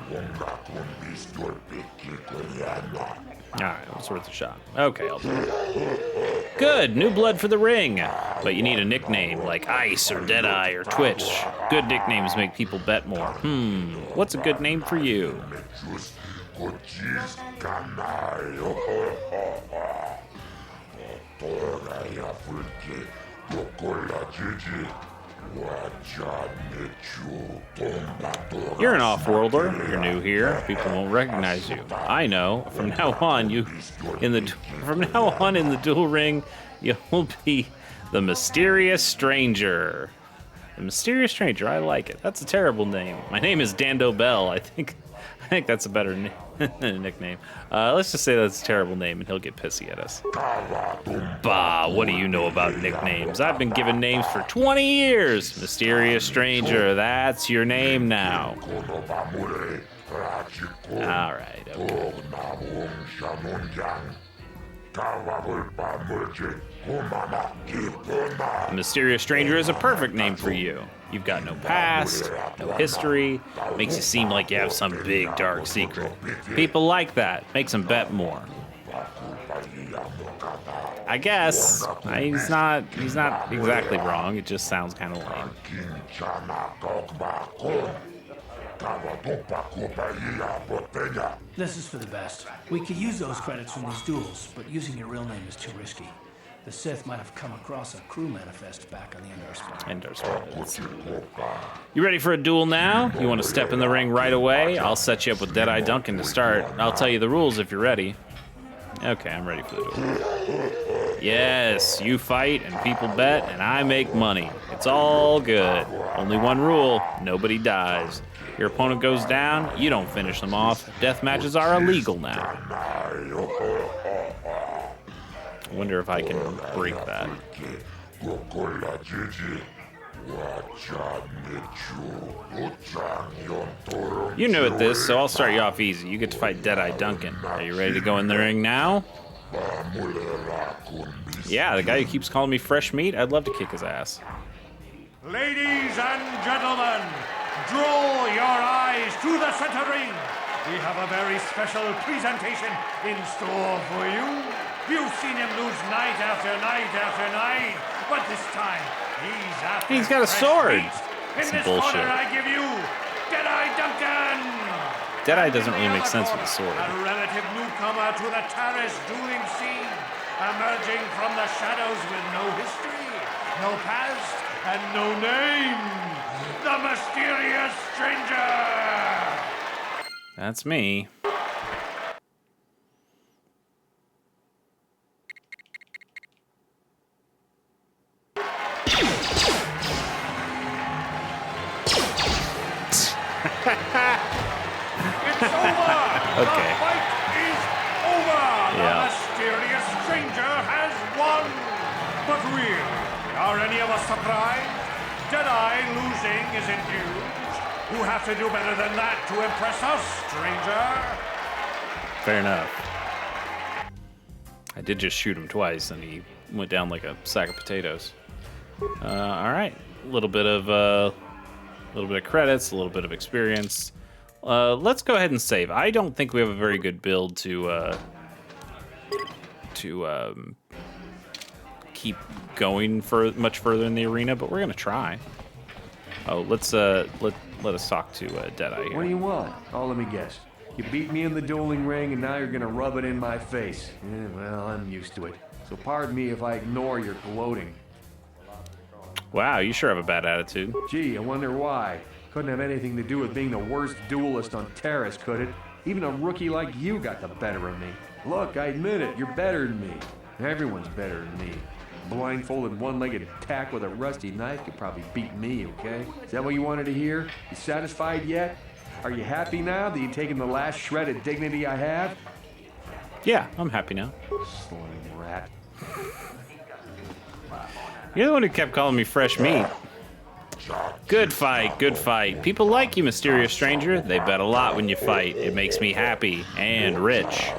Alright, it's worth a shot. Okay, I'll do it. Good, new blood for the ring. But you need a nickname, like Ice or Deadeye or Twitch. Good nicknames make people bet more. What's a good name for you? You're an off-worlder. You're new here. People won't recognize you. I know. From now on, in the duel ring, you'll be the Mysterious Stranger. The Mysterious Stranger. I like it. That's a terrible name. My name is Dando Bell. I think that's a better nickname. Let's just say that's a terrible name, and he'll get pissy at us. Bah, what do you know about nicknames? I've been given names for 20 years. Mysterious Stranger, that's your name now. All right, okay. The Mysterious Stranger is a perfect name for you. You've got no past, no history, makes you seem like you have some big dark secret. People like that, makes them bet more. I guess he's not exactly wrong, it just sounds kind of lame. This is for the best. We could use those credits from these duels, but using your real name is too risky. The Sith might have come across a crew manifest back on the Endar Spire. You ready for a duel now? You want to step in the ring right away? I'll set you up with Deadeye Duncan to start. I'll tell you the rules if you're ready. Okay, I'm ready for the duel. Yes, you fight and people bet and I make money. It's all good. Only one rule, nobody dies. Your opponent goes down, you don't finish them off. Death matches are illegal now. I wonder if I can break that. You're new at this, so I'll start you off easy. You get to fight Deadeye Duncan. Are you ready to go in the ring now? Yeah, the guy who keeps calling me fresh meat, I'd love to kick his ass. Ladies and gentlemen, draw your eyes to the center ring. We have a very special presentation in store for you. You've seen him lose night after night after night, but this time he's got a sword. That's some bullshit. Corner, I give you Jedi Duncan. Deadeye doesn't really make sense with a sword. A relative newcomer to the Taris dueling scene, emerging from the shadows with no history, no past, and no name. The Mysterious Stranger. That's me. over! Okay. The fight is over! Yeah. The mysterious stranger has won! But really, are any of us surprised? Jedi losing isn't huge. You have to do better than that to impress us, stranger. Fair enough. I did just shoot him twice, and he went down like a sack of potatoes. All right, a little bit of credits, a little bit of experience. Let's go ahead and save. I don't think we have a very good build to keep going for much further in the arena, but we're gonna try. Oh, let us talk to Deadeye here. What do you want? Oh, let me guess. You beat me in the dueling ring, and now you're gonna rub it in my face. Yeah, well, I'm used to it. So pardon me if I ignore your gloating. Wow, you sure have a bad attitude. Gee, I wonder why. Couldn't have anything to do with being the worst duelist on Taris, could it? Even a rookie like you got the better of me. Look, I admit it, you're better than me. Everyone's better than me. Blindfolded, one-legged tack with a rusty knife could probably beat me, okay? Is that what you wanted to hear? You satisfied yet? Are you happy now that you've taken the last shred of dignity I have? Yeah, I'm happy now. Slime rat. You're the one who kept calling me fresh meat. Good fight, good fight. People like you, mysterious stranger. They bet a lot when you fight. It makes me happy and rich.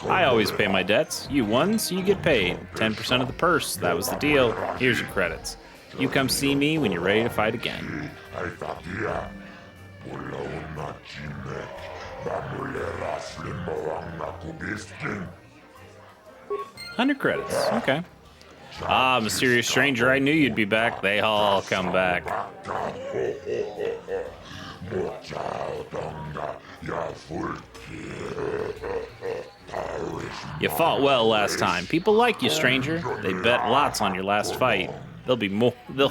I always pay my debts. You won, so you get paid. 10% of the purse. That was the deal. Here's your credits. You come see me when you're ready to fight again. 100 credits. Okay. Ah, mysterious stranger, I knew you'd be back. They all come back. You fought well last time. People like you, stranger. They bet lots on your last fight. There'll be more. There'll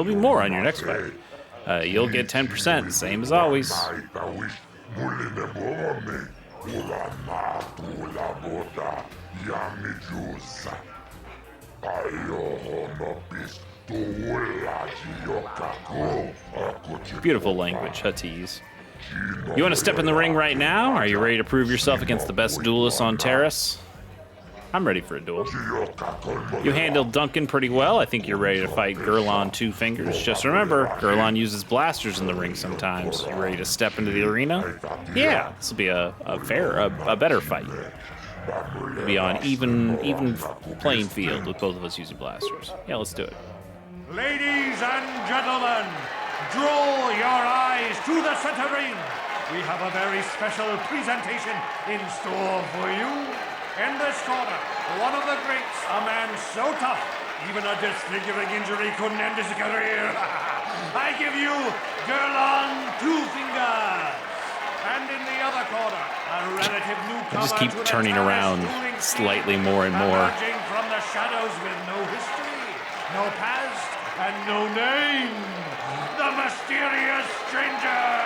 be more on your next fight. You'll get 10%, same as always. Beautiful language, Huttese. You want to step in the ring right now? Are you ready to prove yourself against the best duelists on Taris? I'm ready for a duel. You handled Duncan pretty well. I think you're ready to fight Gurlon Two Fingers. Just remember, Gurlon uses blasters in the ring sometimes. You ready to step into the arena? Yeah, this will be a better fight. We'll be on even playing field with both of us using blasters. Yeah, let's do it. Ladies and gentlemen, draw your eyes to the center ring. We have a very special presentation in store for you. In this corner, one of the greats, a man so tough, even a disfiguring injury couldn't end his career. I give you Gurlon Two Fingers. And in the other corner, a relative newcomer. I just keep turning around slightly more and more. Emerging from the shadows with no history, no past, and no name. The mysterious stranger.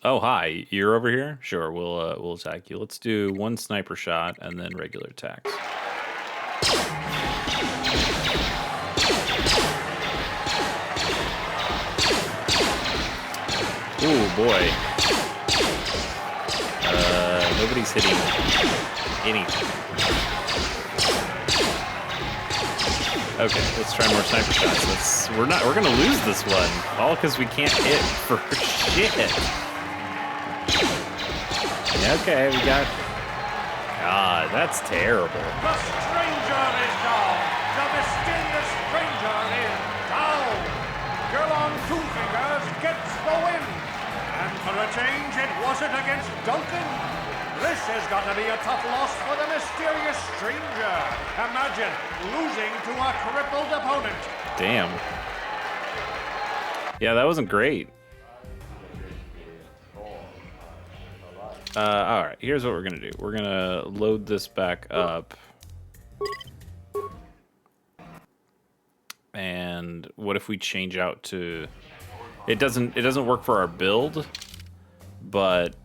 Oh, hi. You're over here? Sure, we'll attack you. Let's do one sniper shot and then regular attacks. Ooh, boy. Nobody's hitting anything. Okay, let's try more sniper shots. We're gonna lose this one. All because we can't hit for shit. Okay, we got... God, that's terrible. The stranger is down. The mysterious stranger is down. Gurlon Two Fingers gets the win. And for a change, it wasn't against Duncan. This has got to be a tough loss for the mysterious stranger. Imagine losing to a crippled opponent. Damn. Yeah, that wasn't great. All right, here's what we're gonna do. We're gonna load this back up. And what if we change out to... It doesn't work for our build, but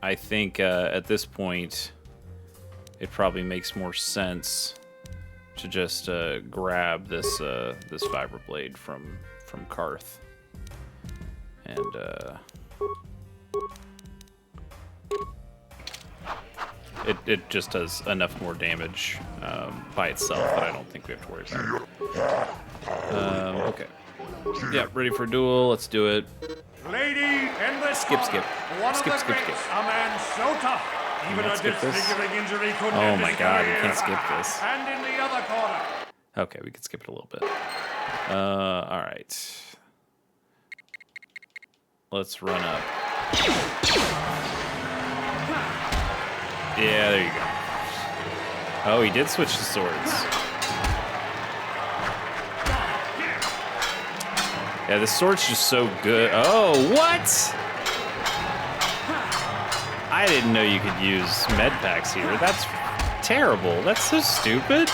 I think at this point it probably makes more sense to just grab this this vibroblade from Karth, and it just does enough more damage by itself that I don't think we have to worry about. Okay. Yeah, ready for a duel. Let's do it. Lady in this Skip. One of the greats, a man so tough, even a disfiguring injury couldn't Oh end my his god, we career. can't skip this. And in the other corner. Okay, we can skip it a little bit. All right. Let's run up. Yeah, there you go. Oh, he did switch to swords. Yeah, this sword's just so good. Oh, what? I didn't know you could use med packs here. That's terrible. That's so stupid.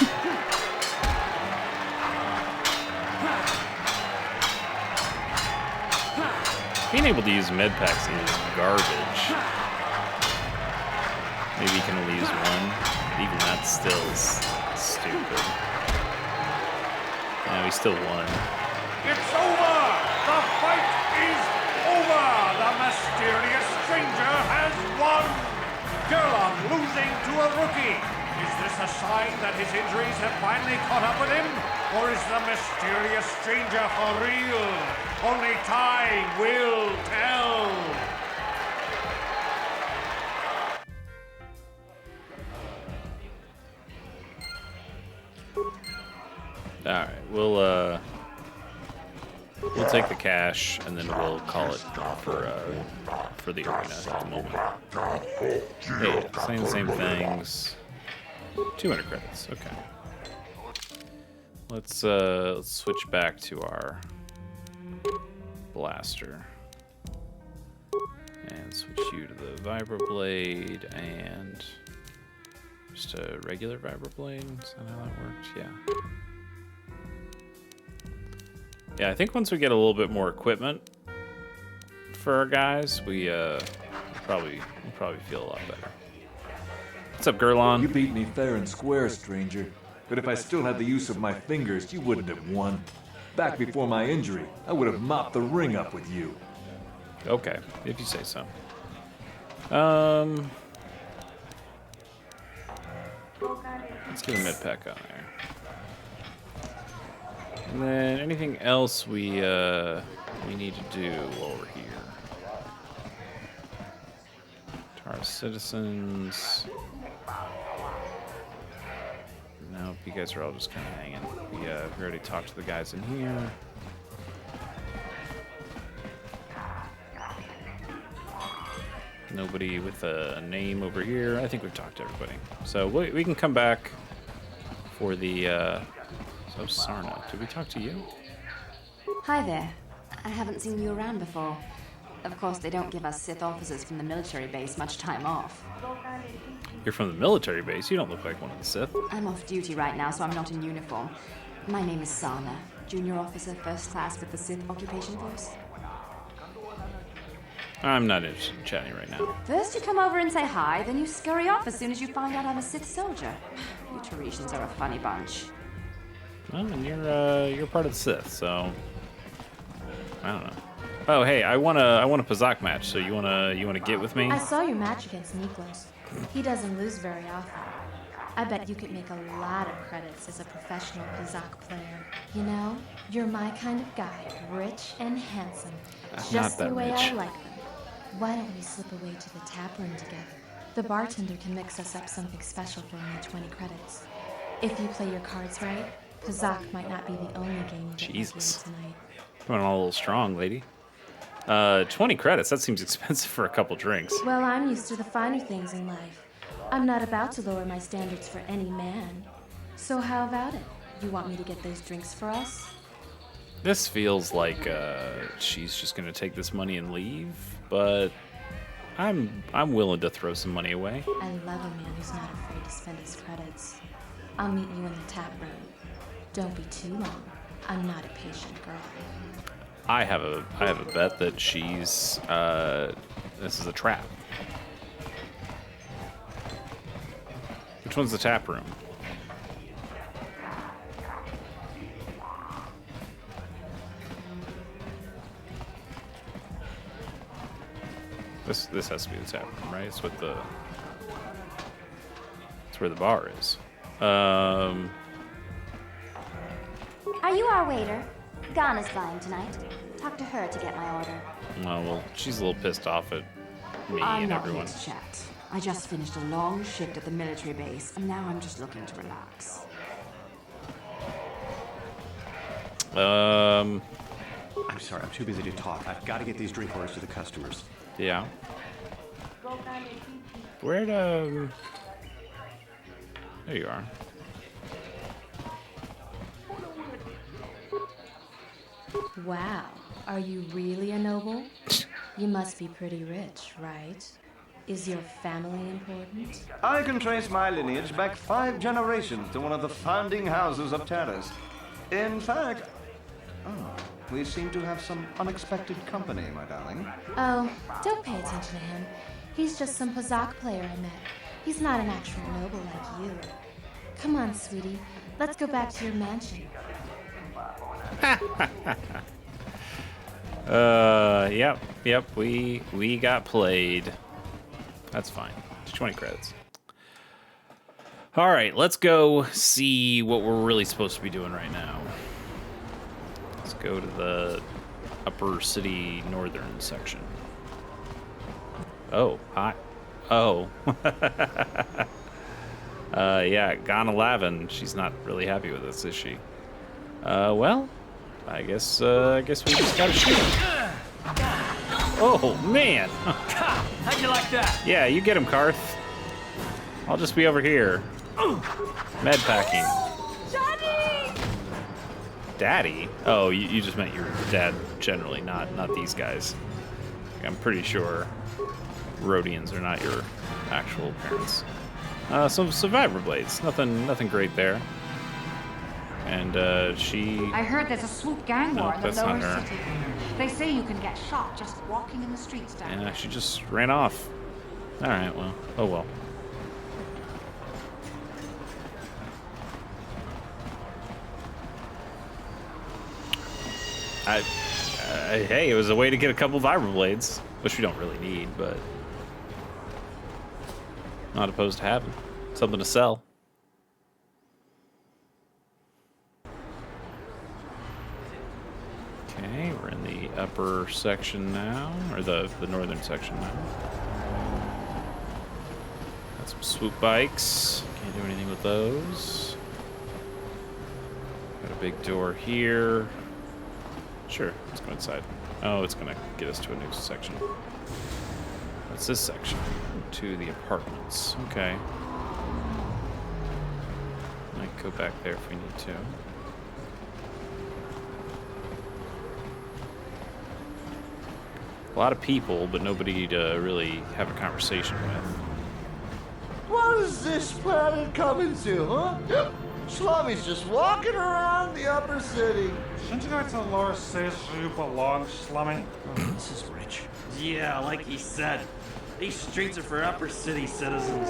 Being able to use med packs is garbage. Maybe you can only use one. But even that still is stupid. No, he still won. It's over! The fight is over! The mysterious stranger has won! Gerlon losing to a rookie. Is this a sign that his injuries have finally caught up with him? Or is the mysterious stranger for real? Only time will tell! Alright, we'll take the cash and then we'll call it for the arena at the moment. Hey, saying the same things. 200 credits, okay. Let's switch back to our blaster. And switch you to the vibroblade and just a regular vibroblade. Is that how that works? Yeah. Yeah, I think once we get a little bit more equipment for our guys, we'll probably feel a lot better. What's up, Gerlon? You beat me fair and square, stranger. But if I still had the use of my fingers, you wouldn't have won. Back before my injury, I would have mopped the ring up with you. Okay, if you say so. Let's get a med pack on there. And then anything else we need to do while we're here? Taris citizens. Nope, you guys are all just kind of hanging. We already talked to the guys in here. Nobody with a name over here. I think we've talked to everybody. So we can come back for the... So Sarna, did we talk to you? Hi there. I haven't seen you around before. Of course, they don't give us Sith officers from the military base much time off. You're from the military base. You don't look like one of the Sith. I'm off duty right now, so I'm not in uniform. My name is Sarna, junior officer, first class with the Sith occupation force. I'm not interested in chatting right now. First you come over and say hi, then you scurry off as soon as you find out I'm a Sith soldier. You Tarisians are a funny bunch. Well, and you're part of the Sith, so I don't know. Oh, hey, I want a Pazak match. So you wanna get with me? I saw your match against Niklos. He doesn't lose very often. I bet you could make a lot of credits as a professional Pazak player. You know, you're my kind of guy, rich and handsome, just the way I like them. Why don't we slip away to the tap room together? The bartender can mix us up something special for only 20 credits. If you play your cards right, Pazak might not be the only game you get tonight. Going all a little strong, lady. 20 credits, that seems expensive for a couple drinks. Well, I'm used to the finer things in life. I'm not about to lower my standards for any man. So how about it? You want me to get those drinks for us? This feels like she's just gonna take this money and leave, but I'm willing to throw some money away. I love a man who's not afraid to spend his credits. I'll meet you in the tap room. Don't be too long. I'm not a patient girl. I have a bet that she's this is a trap. Which one's the tap room? This has to be the tavern, right? It's what the. It's where the bar is. Are you our waiter? Ghana's flying tonight. Talk to her to get my order. Oh, well, she's a little pissed off at me I'm and not everyone. here to chat. I just finished a long shift at the military base, and now I'm just looking to relax. I'm sorry, I'm too busy to talk. I've got to get these drink orders to the customers. Yeah. Where'd there you are. Wow, are you really a noble? You must be pretty rich, right? Is your family important? I can trace my lineage back 5 generations to one of the founding houses of Taris. In fact, we seem to have some unexpected company, my darling. Oh, don't pay attention to him. He's just some Pazak player I met. He's not an actual noble like you. Come on, sweetie. Let's go back to your mansion. Yep, we got played. That's fine. 20 credits. All right, let's go see what we're really supposed to be doing right now. Let's go to the upper city northern section. Oh, hi. Oh. Yeah, Ghana Lavin. She's not really happy with us, is she? Well, I guess we just gotta shoot him. Oh, man. How'd you like that? Yeah, you get him, Karth. I'll just be over here. Med packing. Daddy? Oh, you just meant your dad generally, not these guys. I'm pretty sure Rhodians are not your actual parents. Some survivor blades. Nothing great there. And she. I heard there's a swoop gang war in the that's not lower her. city. They say you can get shot just walking in the streets down Yeah, there. she just ran off. All right, well, oh well. Hey, it was a way to get a couple vibroblades, which we don't really need, but not opposed to having something to sell. Okay, we're in the upper section now, or the northern section now. Got some swoop bikes. Can't do anything with those. Got a big door here. Sure, let's go inside. Oh, it's gonna get us to a new section. What's this section? To the apartments. Okay. Might go back there if we need to. A lot of people, but nobody to really have a conversation with. What is this planet coming to, huh? Slummy's just walking around the upper city. Shouldn't you go to the lower cities where you belong, Slummy? This is rich. Yeah, like he said, these streets are for upper city citizens.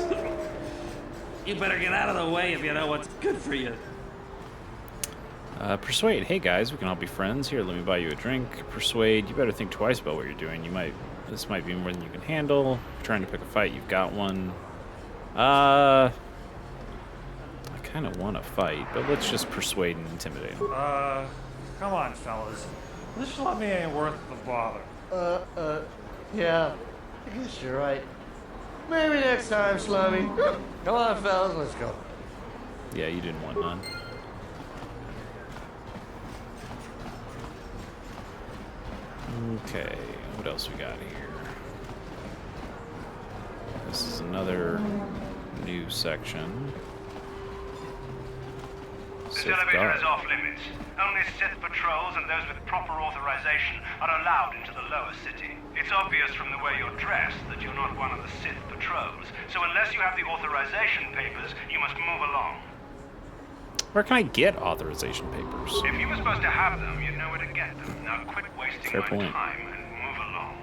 You better get out of the way if you know what's good for you. Persuade. Hey guys, we can all be friends. Here, let me buy you a drink. Persuade. You better think twice about what you're doing. This might be more than you can handle. If you're trying to pick a fight, you've got one. I kind of want to fight, but let's just persuade and intimidate him. Come on, fellas. This Slummy ain't worth the bother. Yeah, I guess you're right. Maybe next time, Slummy. Come on, fellas, let's go. Yeah, you didn't want none. Okay, what else we got here? This is another new section. This elevator is off limits. Only Sith patrols and those with proper authorization are allowed into the lower city. It's obvious from the way you're dressed that you're not one of the Sith patrols, so unless you have the authorization papers, you must move along. Where can I get authorization papers? If you were supposed to have them, you'd know where to get them. Now quit wasting Fair my point. time and move along.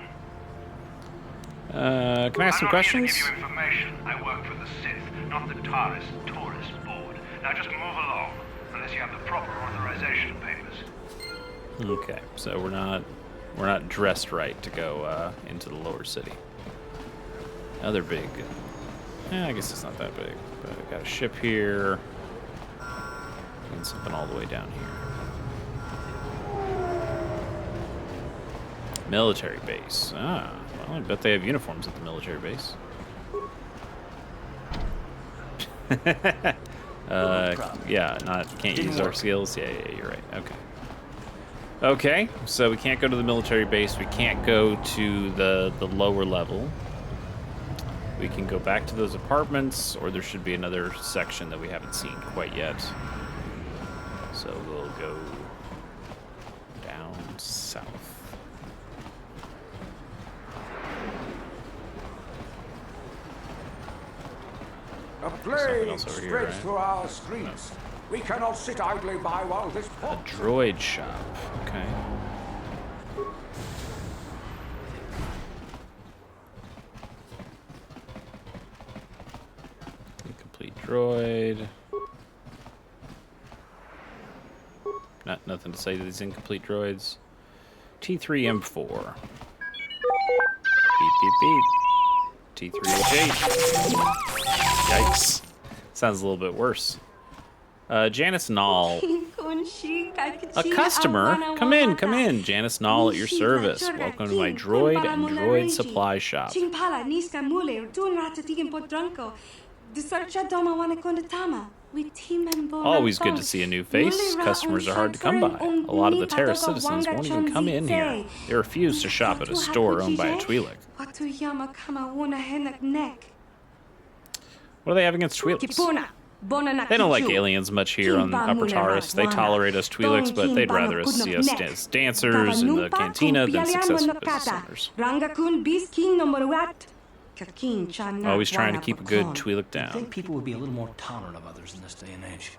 Can I ask some questions? I'm not here to give you information. I work for the Sith, not the Taris Tourist Board. Now just move along, unless you have the proper authorization papers. Okay, so we're not dressed right to go into the lower city. Another big. I guess it's not that big, but I got a ship here. And something all the way down here. Military base. Ah, well, I bet they have uniforms at the military base. Yeah, can't use our skills. Yeah, you're right. Okay. Okay, so we can't go to the military base. We can't go to the lower level. We can go back to those apartments, or there should be another section that we haven't seen quite yet. So we'll go down south. A plague spreads through our streets. We cannot sit idly by while this A droid shop. Okay. Incomplete droid. Nothing to say to these incomplete droids. T3M4. Beep, beep, beep. T3H8. Yikes. Sounds a little bit worse. Janice Nall. A customer? Come in. Janice Nall at your service. Welcome to my droid and droid supply shop. Always good to see a new face. Customers are hard to come by. A lot of the Taris citizens won't even come in here. They refuse to shop at a store owned by a Twi'lek. What do they have against Twi'leks? They don't like aliens much here on Upper Taris. They tolerate us Twi'leks, but they'd rather us see us as dancers in the cantina than successful business owners. Always trying to keep a good Twi'lek I down. think people would be a little more tolerant of others in this day and age.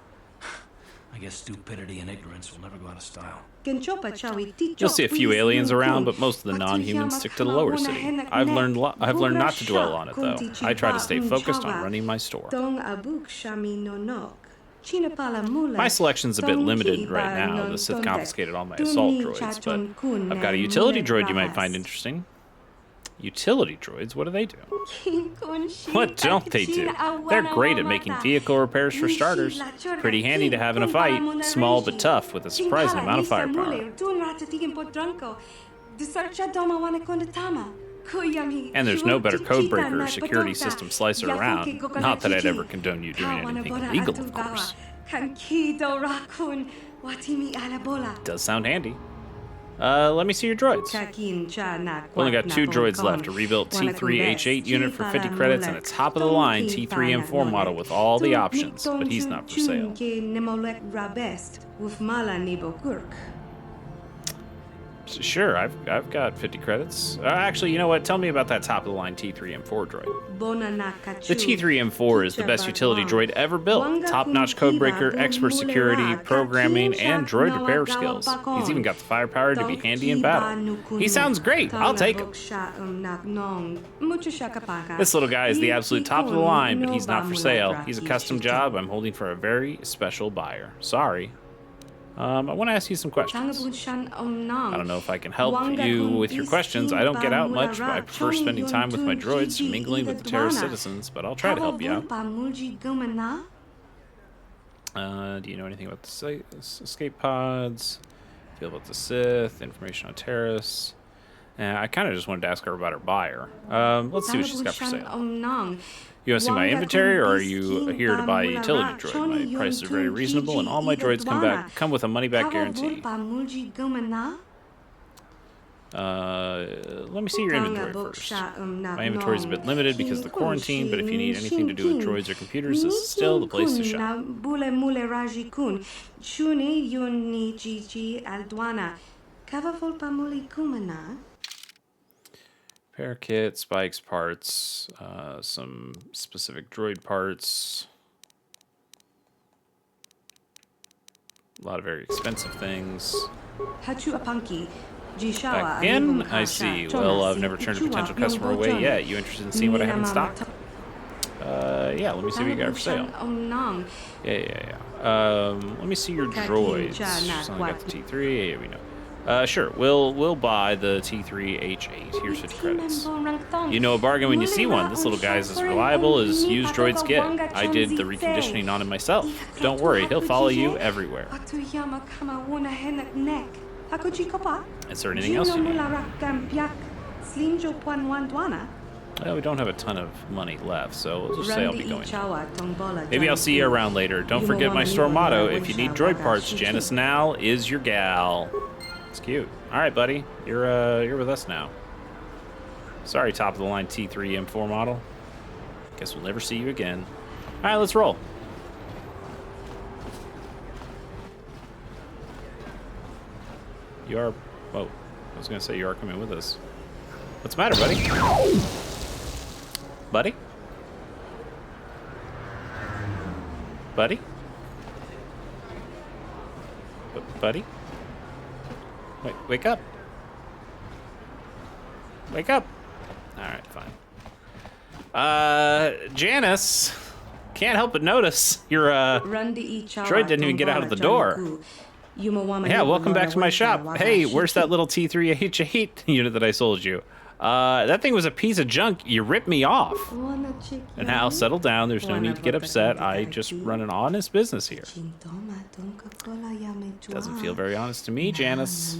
I guess stupidity and ignorance will never go out of style. You'll see a few aliens around, but most of the non-humans stick to the lower city. I've learned not to dwell on it, though. I try to stay focused on running my store. My selection's a bit limited right now. The Sith confiscated all my assault droids, but I've got a utility droid you might find interesting. Utility droids? What do they do? What don't they do? They're great at making vehicle repairs for starters. Pretty handy to have in a fight. Small but tough, with a surprising amount of firepower. And there's no better codebreaker or security system slicer around. Not that I'd ever condone you doing anything illegal, of course. Does sound handy. Let me see your droids. Only got 2 droids left. A rebuilt T3H8 unit for 50 credits and a top-of-the-line T3M4 model with all the options, but he's not for sale. Sure, I've got 50 credits. Actually, you know what? Tell me about that top-of-the-line T3M4 droid. The T3M4 is the best utility droid ever built. Top-notch codebreaker, expert security, programming, and droid repair skills. He's even got the firepower to be handy in battle. He sounds great. I'll take him. This little guy is the absolute top of the line, but he's not for sale. He's a custom job I'm holding for a very special buyer. Sorry. I want to ask you some questions. I don't know if I can help you with your questions. I don't get out much, but I prefer spending time with my droids and mingling with the Taris citizens, but I'll try to help you out. Do you know anything about the escape pods? Feel about the Sith? Information on Taris? I kind of just wanted to ask her about her buyer. Let's see what she's got for sale. You want to see my inventory, or are you here to buy a utility droid? My prices are very reasonable, and all my droids come with a money-back guarantee. Let me see your inventory first. My inventory is a bit limited because of the quarantine, but if you need anything to do with droids or computers, this is still the place to shop. Repair kit, spikes, parts, some specific droid parts. A lot of very expensive things. Back in? I see. Well, I've never turned a potential customer away yet. You interested in seeing what I have in stock? Yeah, let me see what you got for sale. Yeah. Let me see your droids. So I got the T3. Yeah, we know. Sure. We'll buy the T3H8. Here's 50 credits. You know a bargain when you see one. This little guy's as reliable as used droids get. I did the reconditioning on him myself. Don't worry, he'll follow you everywhere. Is there anything else you need? Well, we don't have a ton of money left, so we'll just say I'll be going. Maybe I'll see you around later. Don't forget my store motto. If you need droid parts, Janice Nal is your gal. It's cute. All right, buddy. You're with us now. Sorry, top of the line T3 M4 model. Guess we'll never see you again. All right, let's roll. You are... Whoa. I was going to say you are coming with us. What's the matter, buddy? Buddy? Buddy? Buddy? Wait, wake up. Wake up. Alright, fine. Janice. Can't help but notice your, droid didn't even get out of the door. Yeah, welcome back to my shop. Hey, where's that little T3H8 unit that I sold you? That thing was a piece of junk. You ripped me off. And now, settle down. There's no need to get upset. I just run an honest business here. Doesn't feel very honest to me, Janice.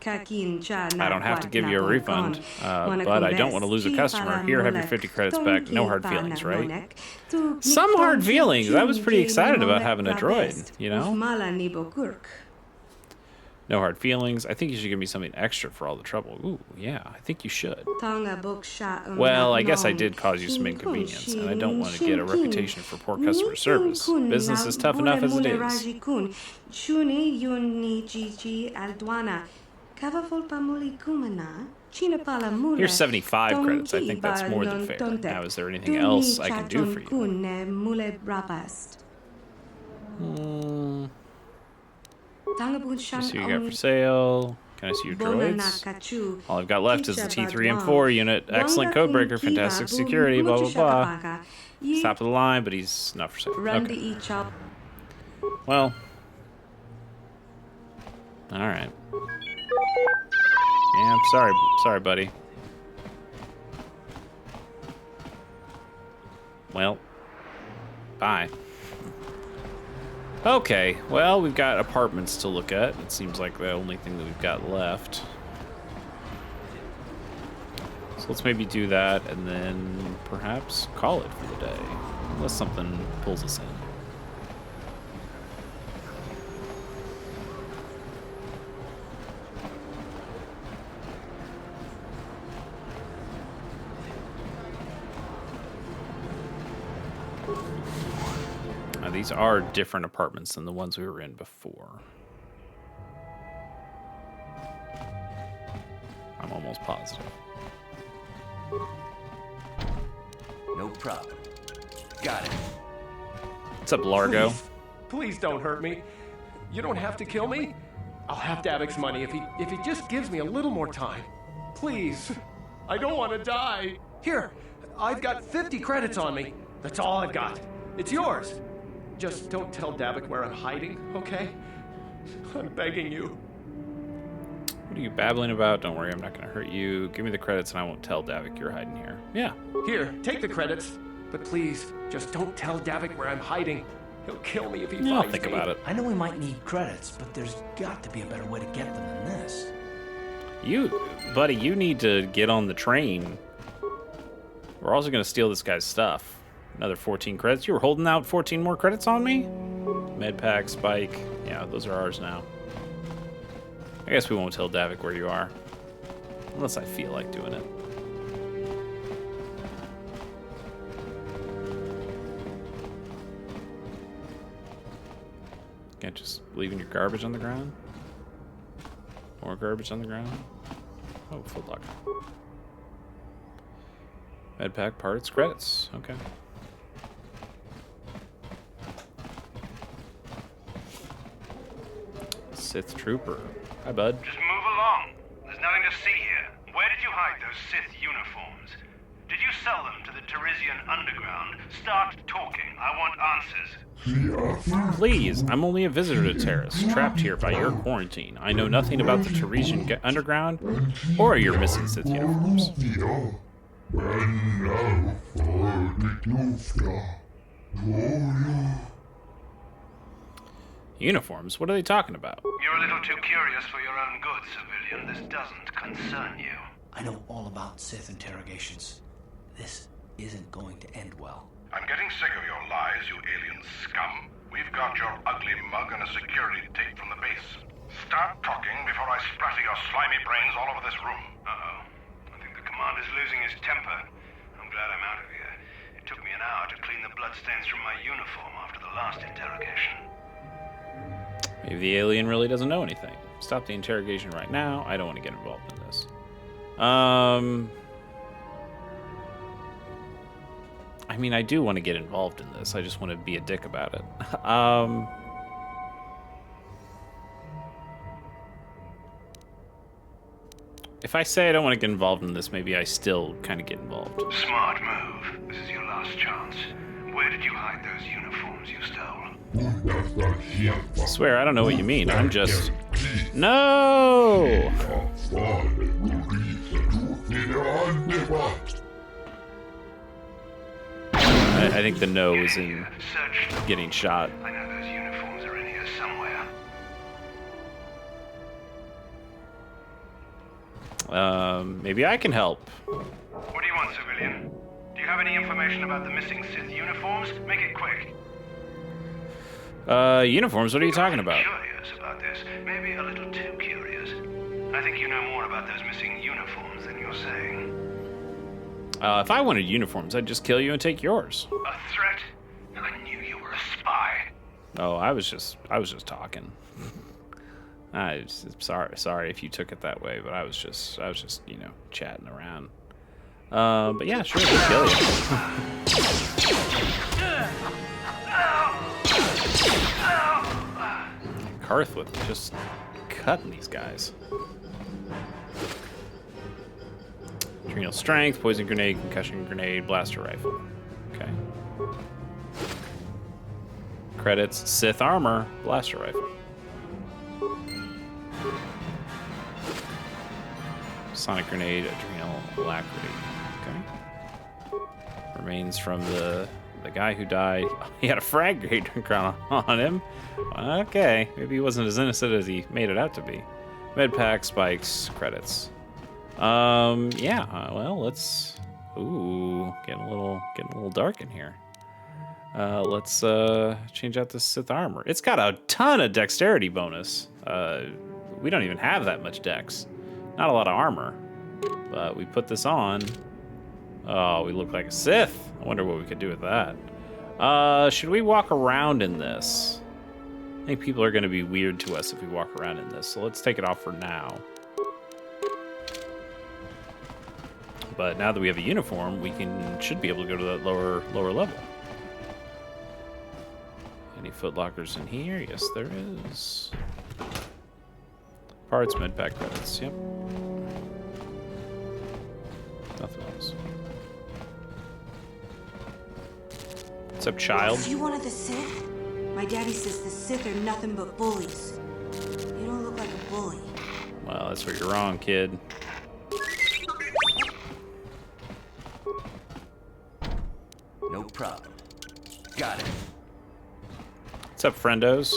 I don't have to give you a refund, but I don't want to lose a customer. Here, have your 50 credits back. No hard feelings, right? Some hard feelings. I was pretty excited about having a droid, you know? No hard feelings. I think you should give me something extra for all the trouble. Ooh, yeah, I think you should. Well, I guess I did cause you some inconvenience, and I don't want to get a reputation for poor customer service. Business is tough enough as it is. Here's 75 credits. I think that's more than fair. Now, is there anything else I can do for you? Just see what you got for sale. Can I see your droids? All I've got left is the T3M4 unit. Excellent codebreaker, fantastic security, blah, blah, blah. He's top of the line, but he's not for sale. Okay. Well. Alright. Yeah, I'm sorry. Sorry, buddy. Well. Bye. Okay, well, we've got apartments to look at. It seems like the only thing that we've got left. So let's maybe do that and then perhaps call it for the day. Unless something pulls us in. These are different apartments than the ones we were in before. I'm almost positive. No problem. Got it. What's up, Largo? Please don't hurt me. You don't have to kill me. I'll have Davik's money if he just gives me a little more time. Please. I don't want to die. Here, I've got 50 credits on me. That's all I've got. It's yours. Just don't tell Davik where I'm hiding, okay? I'm begging you. What are you babbling about? Don't worry, I'm not going to hurt you. Give me the credits and I won't tell Davik you're hiding here. Yeah. Here, take the credits. But please, just don't tell Davik where I'm hiding. He'll kill me if he finds me. I'll think about it. I know we might need credits, but there's got to be a better way to get them than this. Buddy, you need to get on the train. We're also going to steal this guy's stuff. Another 14 credits. You were holding out 14 more credits on me? Medpack, Spike. Yeah, those are ours now. I guess we won't tell Davik where you are. Unless I feel like doing it. Can't just leaving your garbage on the ground? More garbage on the ground? Oh, full lock. Medpack parts, credits. Okay. Sith Trooper. Hi, bud. Just move along. There's nothing to see here. Where did you hide those Sith uniforms? Did you sell them to the Tarisian underground? Start talking. I want answers. Please, I'm only a visitor to Taris, trapped here by your quarantine. I know nothing about the Tarisian underground or your missing Sith uniforms. Uniforms? What are they talking about? You're a little too curious for your own good, civilian. This doesn't concern you. I know all about Sith interrogations. This isn't going to end well. I'm getting sick of your lies, you alien scum. We've got your ugly mug and a security tape from the base. Start talking before I splatter your slimy brains all over this room. Uh-oh. I think the commander's losing his temper. I'm glad I'm out of here. It took me an hour to clean the bloodstains from my uniform after the last interrogation. Maybe the alien really doesn't know anything. Stop the interrogation right now. I don't want to get involved in this. I mean, I do want to get involved in this. I just want to be a dick about it. If I say I don't want to get involved in this, maybe I still kind of get involved. Smart move. This is your last chance. Where did you hide those uniforms you stole? I swear, I don't know what you mean. I'm just... No! I think the no is in getting shot. I know those uniforms are in here somewhere. Maybe I can help. What do you want, civilian? Do you have any information about the missing Sith uniforms? Make it quick. Uniforms? What are you talking about? Curious about this. Maybe a little too curious. I think you know more about those missing uniforms than you're saying. If I wanted uniforms, I'd just kill you and take yours. A threat? I knew you were a spy. Oh, I was just talking. Sorry if you took it that way, but I was just chatting around. But yeah, sure, we'll kill you. Karth with just cutting these guys. Adrenal strength, poison grenade, concussion grenade, blaster rifle. Okay. Credits, Sith armor, blaster rifle. Sonic grenade, adrenal alacrity. Okay. Remains from the guy who died. He had a frag grenade on him. Okay, maybe he wasn't as innocent as he made it out to be. Med pack, spikes, credits. Yeah, well, let's... Ooh, getting a little dark in here. Let's change out this Sith armor. It's got a ton of dexterity bonus. We don't even have that much dex. Not a lot of armor. But we put this on. Oh, we look like a Sith. I wonder what we could do with that. Should we walk around in this? I think people are going to be weird to us if we walk around in this. So let's take it off for now. But now that we have a uniform, we should be able to go to that lower level. Any footlockers in here? Yes, there is. Parts, medpack credits. Yep. Nothing else. What's up, child? If you wanted the Sith, my daddy says the Sith are nothing but bullies. You don't look like a bully. Well, that's where you're wrong, kid. No problem. Got it. What's up, friendos?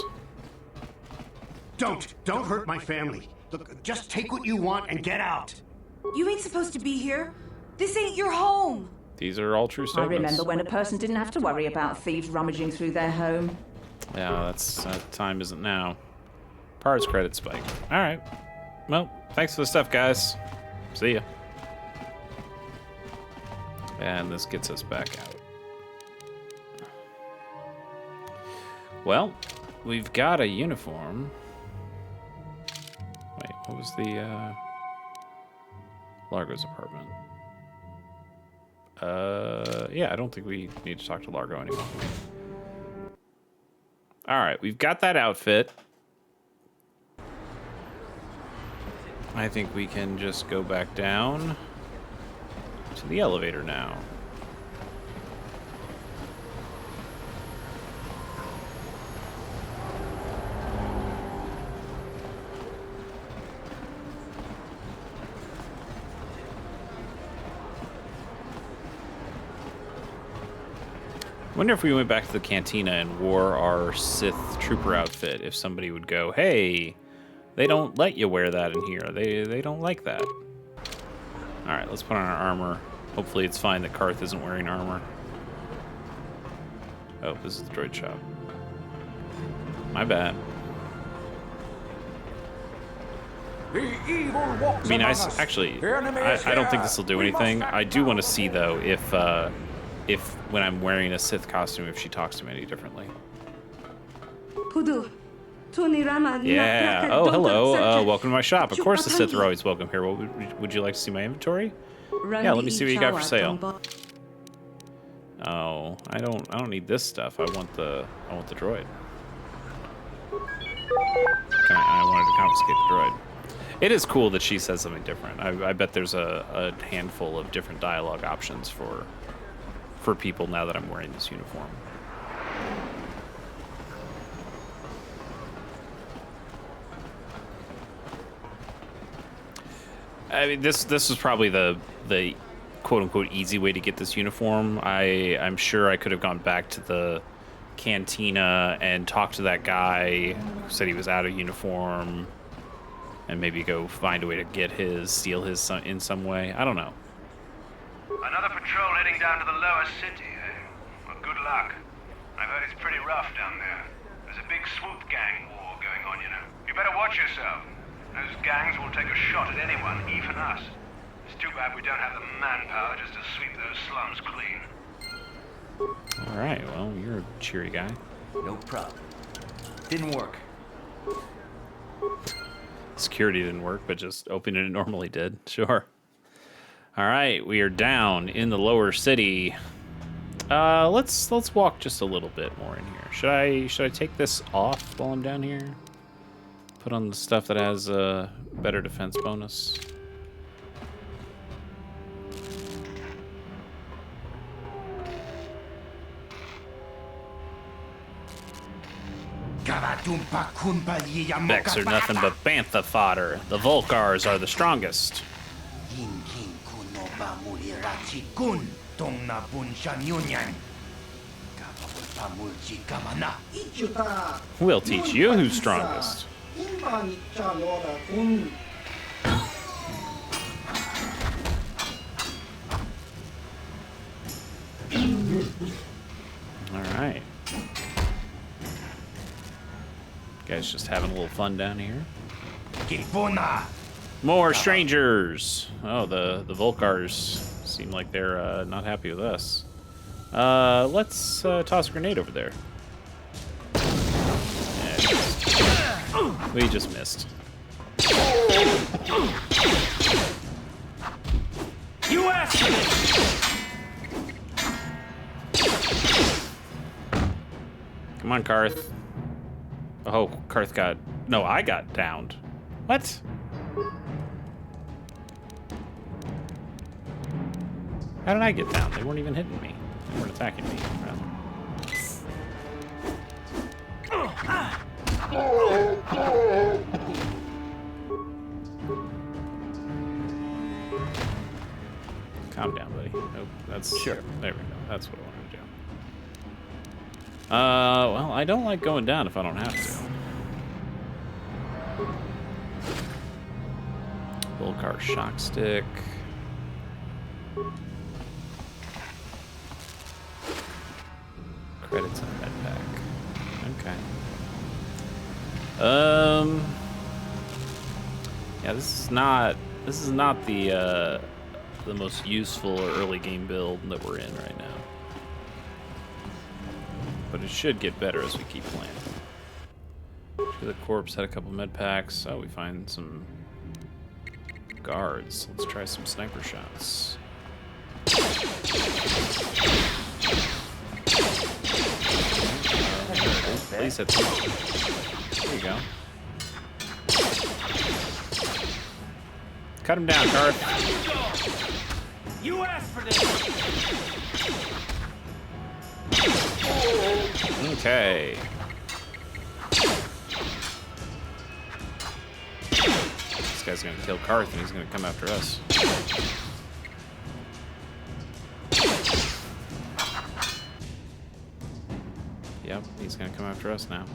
Don't hurt my family. Look, just take what you want and get out. You ain't supposed to be here. This ain't your home. These are all true I statements. remember when a person didn't have to worry about thieves rummaging through their home. Yeah, that time isn't now. Parts credit spike. All right. Well, thanks for the stuff, guys. See ya. And this gets us back out. Well, we've got a uniform. Wait, what was the Largo's apartment? Yeah, I don't think we need to talk to Largo anymore. All right, we've got that outfit. I think we can just go back down to the elevator now. Wonder if we went back to the cantina and wore our Sith trooper outfit, if somebody would go, hey, they don't let you wear that in here. They don't like that. All right, let's put on our armor. Hopefully it's fine that Karth isn't wearing armor. Oh, this is the droid shop. My bad. I mean, I don't think this will do anything. I do want to see, though, if when I'm wearing a Sith costume, if she talks to me any differently. Yeah. Oh, hello. Welcome to my shop. Of course the Sith are always welcome here. Would you like to see my inventory? Yeah, let me see what you got for sale. Oh, I don't need this stuff. I want the droid. I wanted to confiscate the droid. It is cool that she says something different. I bet there's a handful of different dialogue options for people now that I'm wearing this uniform. I mean, this was probably the quote-unquote easy way to get this uniform. I'm sure I could have gone back to the cantina and talked to that guy who said he was out of uniform and maybe go find a way to get steal his in some way. I don't know. Another patrol heading down to the lower city, eh? Well, good luck. I've heard it's pretty rough down there. There's a big swoop gang war going on, you know. You better watch yourself. Those gangs will take a shot at anyone, even us. It's too bad we don't have the manpower just to sweep those slums clean. All right, well, you're a cheery guy. No problem. Didn't work. Security didn't work, but just opening it normally did. Sure. All right, we are down in the lower city. Let's walk just a little bit more in here. Should I take this off while I'm down here? Put on the stuff that has a better defense bonus. Vex are nothing but bantha fodder. The Volkars are the strongest. We'll teach you who's strongest. All right. Guys just having a little fun down here. More strangers. Oh, the Volkars seem like they're not happy with us. Let's toss a grenade over there. Yeah, we just missed. You asked for this! Come on, Karth. Oh, Karth got... No, I got downed. What? How did I get down? They weren't even hitting me. They weren't attacking me, rather. Calm down, buddy. Nope, that's... Sure. There we go. That's what I wanted to do. Well, I don't like going down if I don't have to. Volkar shock stick. Credits and med pack. Okay. Yeah, this is not the most useful or early game build that we're in right now. But it should get better as we keep playing. Sure, the corpse had a couple med packs. Oh, we find some guards. Let's try some sniper shots. At least that's... There you go. Cut him down, Karth. You asked for this! Okay. This guy's gonna kill Karth and he's gonna come after us. He's gonna come after us now.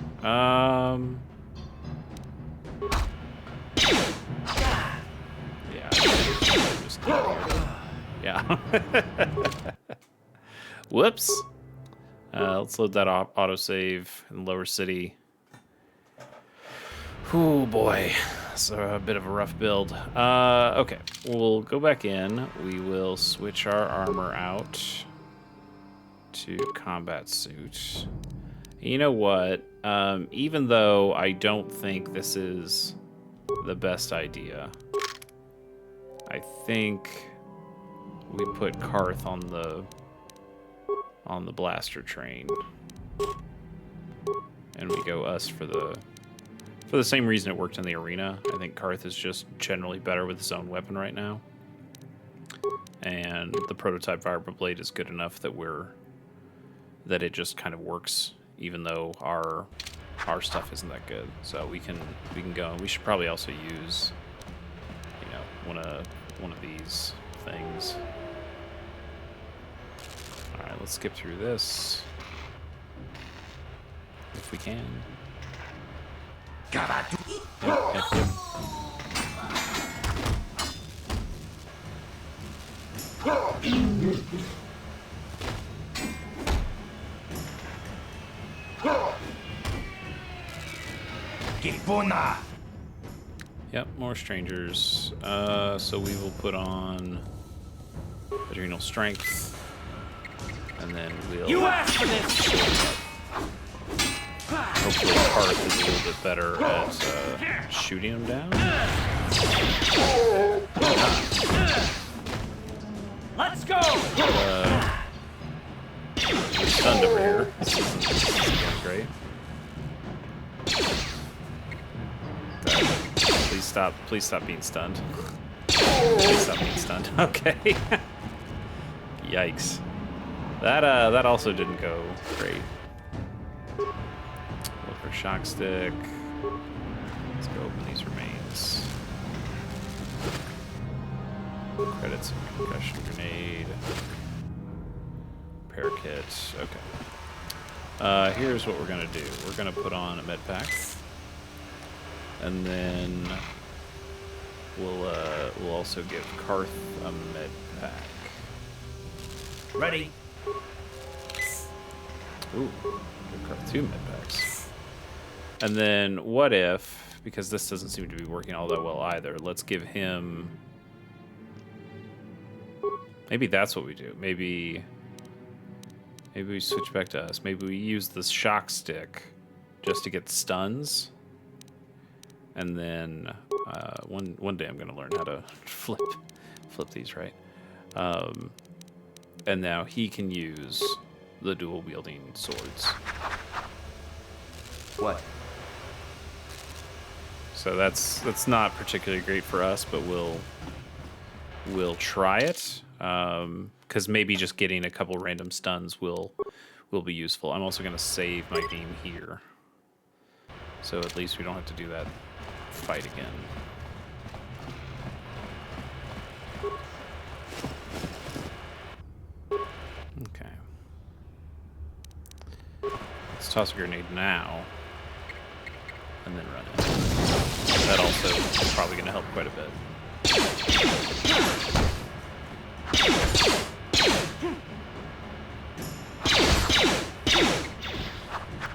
Yeah. Just yeah. Whoops. Let's load that autosave in Lower City. Oh boy, it's a bit of a rough build. Okay, we'll go back in. We will switch our armor out to combat suit. You know what? Even though I don't think this is the best idea, I think we put Karth on the blaster train, and we go us for the same reason it worked in the arena. I think Karth is just generally better with his own weapon right now, and the prototype vibroblade is good enough that it just kind of works, even though our stuff isn't that good. So we can go, and we should probably also use, you know, one of these things. All right, let's skip through this if we can. Yep. Yep, more strangers. So we will put on adrenal strength, and then we'll. You asked for this. Hopefully, Karth is a little bit better at shooting him down. Let's go. We're stunned over here. This is going great. Please stop being stunned. Please stop being stunned. Okay. Yikes. That also didn't go great. Look for shock stick. Let's go open these remains. Credits and concussion grenade. Repair kit. Okay. Here's what we're gonna do. We're gonna put on a med pack. And then we'll also give Karth a med pack. Ready. Ooh, give Karth 2 med packs. And then what if, because this doesn't seem to be working all that well either, let's give him. Maybe that's what we do. Maybe we switch back to us. Maybe we use the shock stick just to get stuns. And then one day I'm gonna learn how to flip these, right? And now he can use the dual wielding swords. What? So that's not particularly great for us, but we'll try it. Because maybe just getting a couple random stuns will be useful. I'm also gonna save my game here, so at least we don't have to do that fight again. Okay. Let's toss a grenade now, and then run it. That also is probably going to help quite a bit.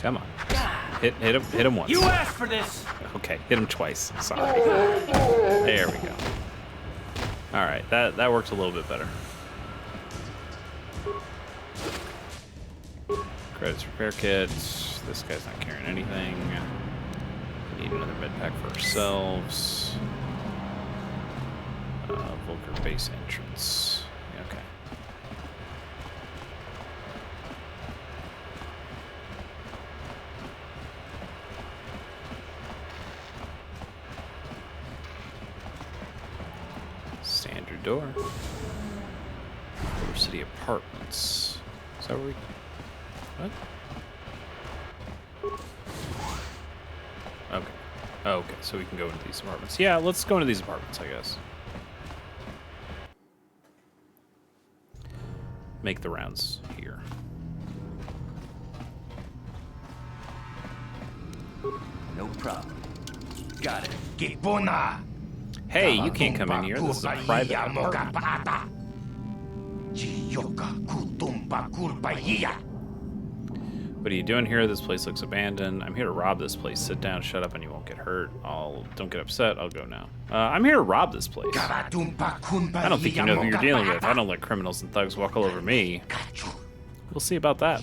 Come on. Hit him once. You asked for this. Okay, hit him twice. Sorry. There we go. All right, that worked a little bit better. Credits repair kit. This guy's not carrying anything. We need another med pack for ourselves. Vulgar base entrance. Okay. Standard door. River City Apartments. Is that where we... What? Okay. Oh, okay, so we can go into these apartments. Yeah, let's go into these apartments, I guess. Make the rounds here. No problem. Got it. Kipuna! Hey, you can't come in here. This is a private apartment. What are you doing here? This place looks abandoned. I'm here to rob this place. Sit down, shut up, and you won't get hurt. Don't get upset. I'll go now. I'm here to rob this place. I don't think you know who you're dealing with. I don't let criminals and thugs walk all over me. We'll see about that.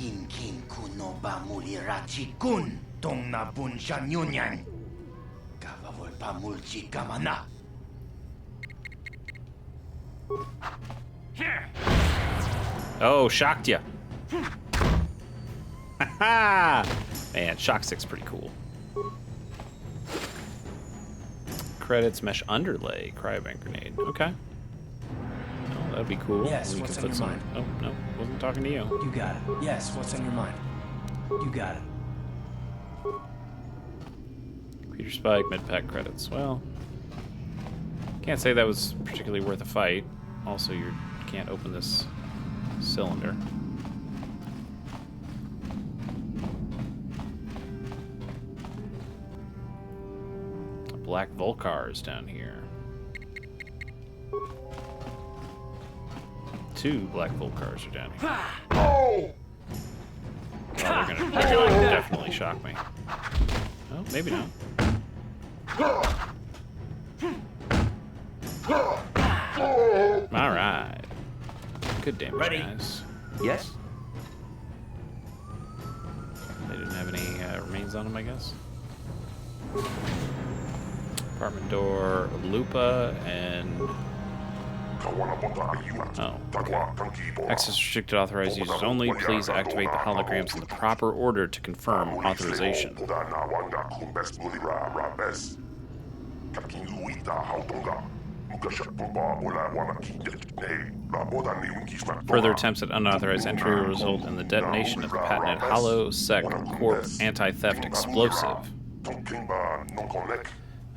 Oh, shocked ya. Man, Shock Stick's pretty cool. Credits, mesh underlay, cryobank grenade. Okay. Oh, that'd be cool. Yes, what's on your mind? Oh, no, wasn't talking to you. You got it. Yes, what's on your mind? You got it. Peter Spike, mid-pack credits. Well, can't say that was particularly worth a fight. Also, you can't open this cylinder. Black Volcars down here. 2 Black Volcars are down here. Oh! Well, they're gonna definitely shock me. Oh, maybe not. Alright. Good damage, guys. Yes? They didn't have any remains on them, I guess. Apartment door, Lupa, and... Oh, okay. Access restricted, authorized users only. Please activate the holograms in the proper order to confirm authorization. Further attempts at unauthorized entry will result in the detonation of the patented Hollow Sec Corp anti-theft explosive.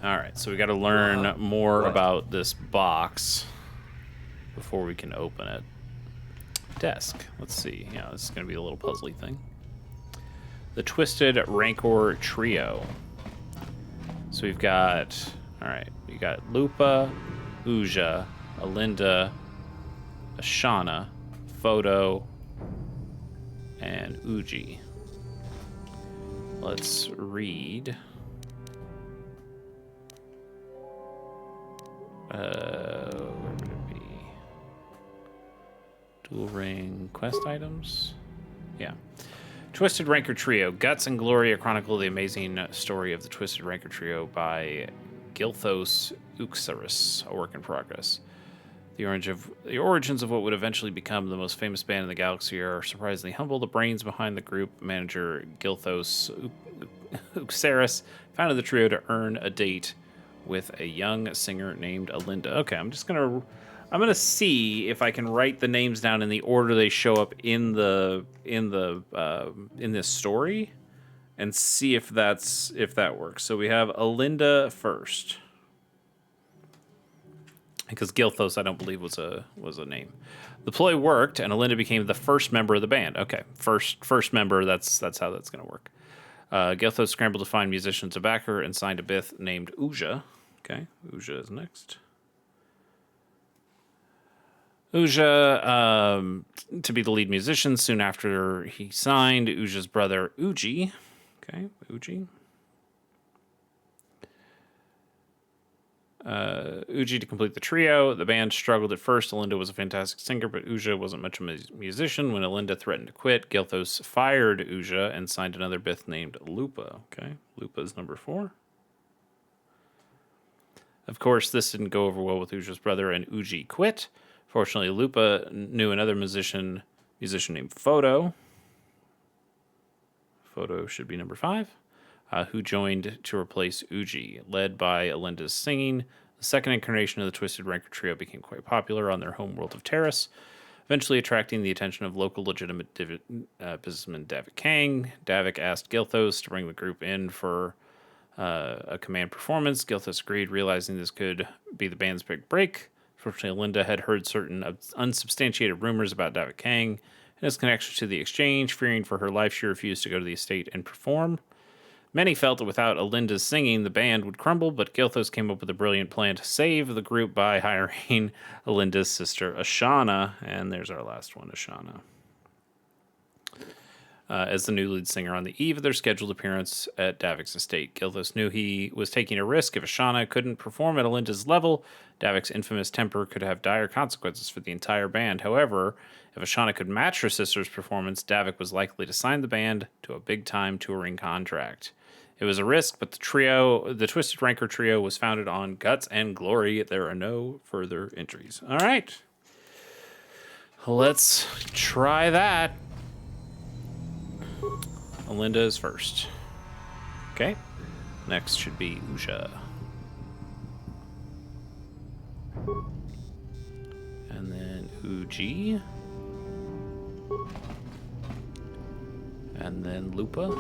Alright, so we gotta learn more about this box before we can open it. Desk. Let's see. Yeah, this is gonna be a little puzzly thing. The Twisted Rancor Trio. So we've got... Alright, we got Lupa, Uja, Alinda, Ashana, Photo, and Uji. Let's read. Where would it be? Dual ring quest items? Yeah. Twisted Rancor Trio. Guts and Gloria chronicle the amazing story of the Twisted Rancor Trio by Gilthos Uxaris, a work in progress. The origins of what would eventually become the most famous band in the galaxy are surprisingly humble. The brains behind the group, manager Gilthos Uxaris, founded the trio to earn a date with a young singer named Alinda. Okay, I'm gonna see if I can write the names down in the order they show up in this story, and see if that works. So we have Alinda first, because Gilthos I don't believe was a name. The ploy worked, and Alinda became the first member of the band. Okay, first member. That's how that's gonna work. Gilthos scrambled to find musicians to back her and signed a bith named Uja. Okay, Uja is next. Uja to be the lead musician. Soon after he signed, Uja's brother Uji. Okay, Uji. Uji to complete the trio. The band struggled at first. Alinda was a fantastic singer, but Uja wasn't much of a musician. When Alinda threatened to quit, Gilthos fired Uja and signed another bith named Lupa. Okay, Lupa is number 4. Of course, this didn't go over well with Uja's brother, and Uji quit. Fortunately, Lupa knew another musician named Photo. Photo should be number 5. Who joined to replace Uji. Led by Alinda's singing, the second incarnation of the Twisted Rancor Trio became quite popular on their home world of Taris, eventually attracting the attention of local legitimate businessman Davik Kang. Davik asked Gilthos to bring the group in for a command performance. Gilthos agreed, realizing this could be the band's big break. Fortunately, Alinda had heard certain unsubstantiated rumors about Davik Kang and his connection to the exchange. Fearing for her life, she refused to go to the estate and perform. Many felt that without Alinda's singing, the band would crumble, but Gilthos came up with a brilliant plan to save the group by hiring Alinda's sister, Ashana. And there's our last one, Ashana. As the new lead singer on the eve of their scheduled appearance at Davik's estate. Gilthos knew he was taking a risk. If Ashana couldn't perform at Alinda's level, Davik's infamous temper could have dire consequences for the entire band. However, if Ashana could match her sister's performance, Davik was likely to sign the band to a big-time touring contract. It was a risk, but the Twisted Rancor trio was founded on guts and glory. There are no further injuries. All right. Let's try that. Alinda is first. Okay. Next should be Usha. And then Uji. And then Lupa.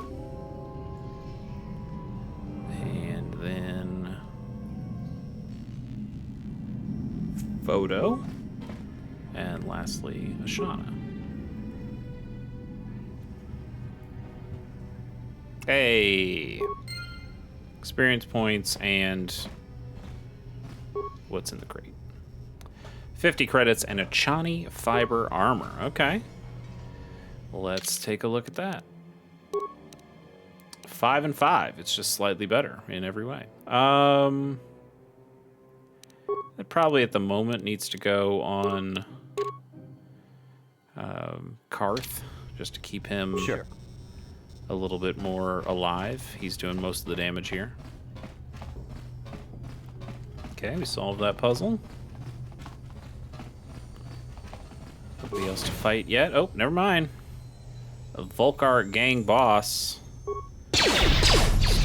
And then Photo. And lastly, Ashana. Hey! Experience points and what's in the crate? 50 credits and a Chani fiber armor. Okay. Let's take a look at that. 5 and 5. It's just slightly better in every way. It probably at the moment needs to go on Karth, just to keep him a little bit more alive. He's doing most of the damage here. Okay, we solved that puzzle. Nobody else to fight yet. Oh, never mind. A Volcar gang boss. Just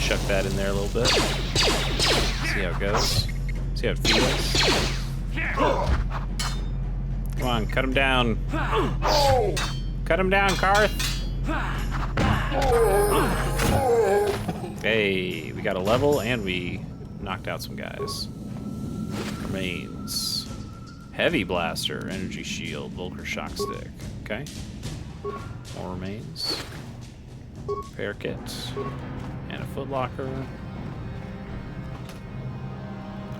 chuck that in there a little bit. See how it goes. See how it feels. Come on, cut him down. Cut him down, Karth. Hey, we got a level and we knocked out some guys. Remains. Heavy Blaster, Energy Shield, Volcar Shock Stick. Okay. More remains. Repair kit. And a footlocker.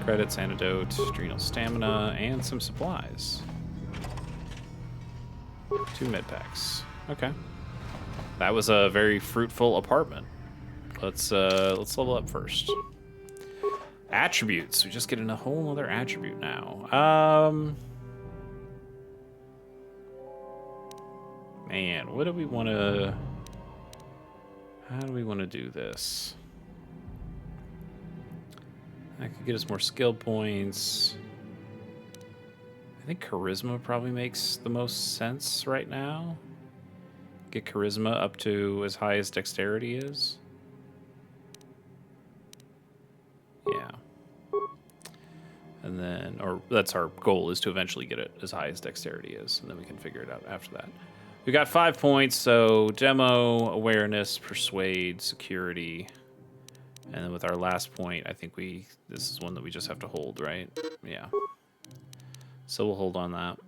Credits, antidote, adrenal stamina, and some supplies. 2 med packs. Okay. That was a very fruitful apartment. Let's level up first. Attributes. We just get a whole other attribute now. Man, what do we want to... How do we want to do this? That could get us more skill points. I think Charisma probably makes the most sense right now. Get Charisma up to as high as Dexterity is. Yeah. And then, or that's our goal, is to eventually get it as high as Dexterity is, and then we can figure it out after that. We got 5 points, so Demo, Awareness, Persuade, Security, and then with our last point, I think this is one that we just have to hold, right? Yeah. So we'll hold on that.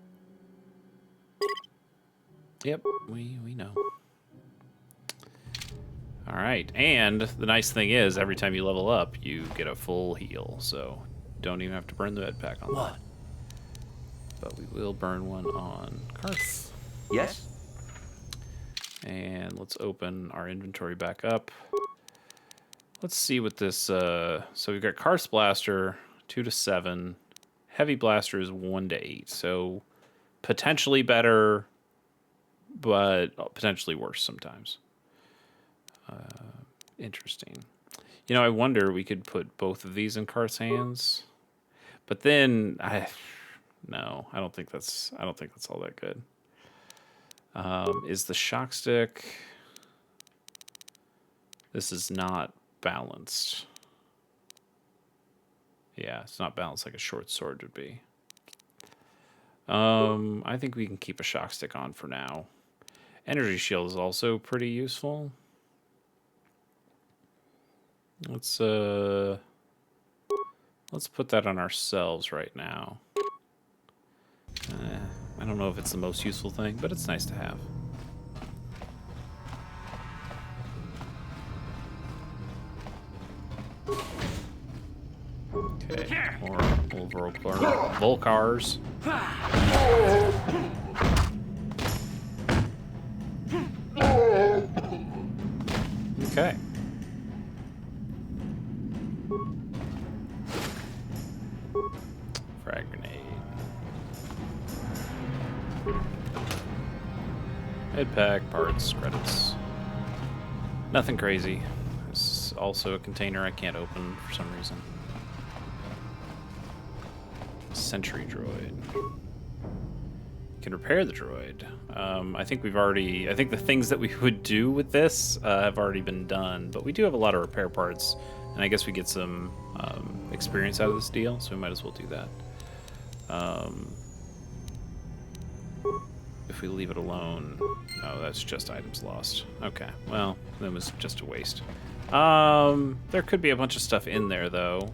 Yep, we know. All right, and the nice thing is, every time you level up, you get a full heal, so don't even have to burn the med pack on that. But we will burn one on Karth. Yes? And let's open our inventory back up. Let's see what this... so we've got Karth's Blaster, 2 to 7. Heavy Blaster is 1 to 8, so potentially better, but potentially worse sometimes. Interesting. You know, I wonder we could put both of these in Karth's hands, but then I don't think that's all that good. Is the shock stick? This is not balanced. Yeah, it's not balanced like a short sword would be. I think we can keep a shock stick on for now. Energy shield is also pretty useful. Let's put that on ourselves right now. I don't know if it's the most useful thing, but it's nice to have. Okay, more Volcars. Okay. Frag grenade. Head pack, parts, credits. Nothing crazy. This is also a container I can't open for some reason. Sentry droid. Can repair the droid. I think we've already... I think the things that we would do with this have already been done, but we do have a lot of repair parts, and I guess we get some experience out of this deal, so we might as well do that. If we leave it alone... Oh, that's just items lost. Okay, well, that was just a waste. There could be a bunch of stuff in there, though.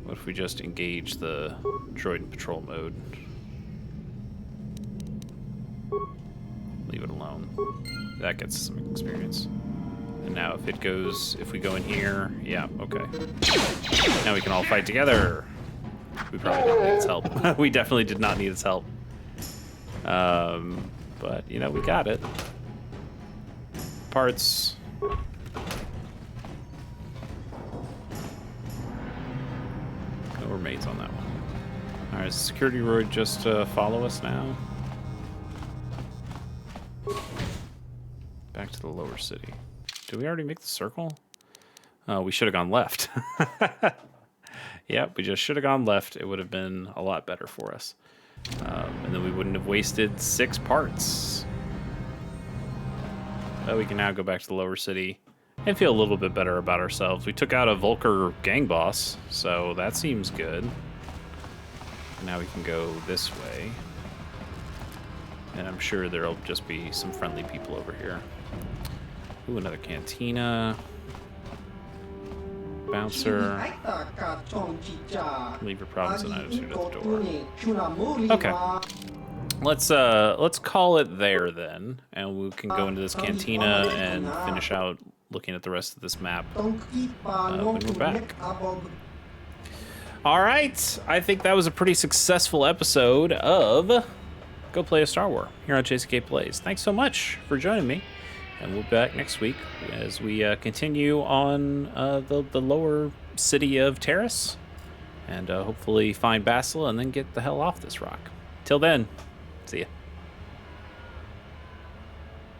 What if we just engage the droid in patrol mode? Leave it alone. That gets some experience. And now if it goes, if we go in here, yeah, okay. Now we can all fight together. We probably don't need its help. We definitely did not need its help. But, you know, we got it. Parts. No remains on that one. Alright, does the security droid just follow us now? Back to the lower city. Did we already make the circle? We should have gone left. Yep, we just should have gone left. It would have been a lot better for us. And then we wouldn't have wasted 6 parts. But we can now go back to the lower city and feel a little bit better about ourselves. We took out a Volker gang boss, so that seems good. And now we can go this way. And I'm sure there'll just be some friendly people over here. Ooh, another cantina. Bouncer. Leave your problems and attitude at the door. Okay. Let's call it there then, and we can go into this cantina and finish out looking at the rest of this map when we're back. All right, I think that was a pretty successful episode of Go Play a Star Wars here on JCK Plays. Thanks so much for joining me, and we'll be back next week as we continue on the lower city of Taris, and hopefully find Bastilla and then get the hell off this rock. Till then, see ya.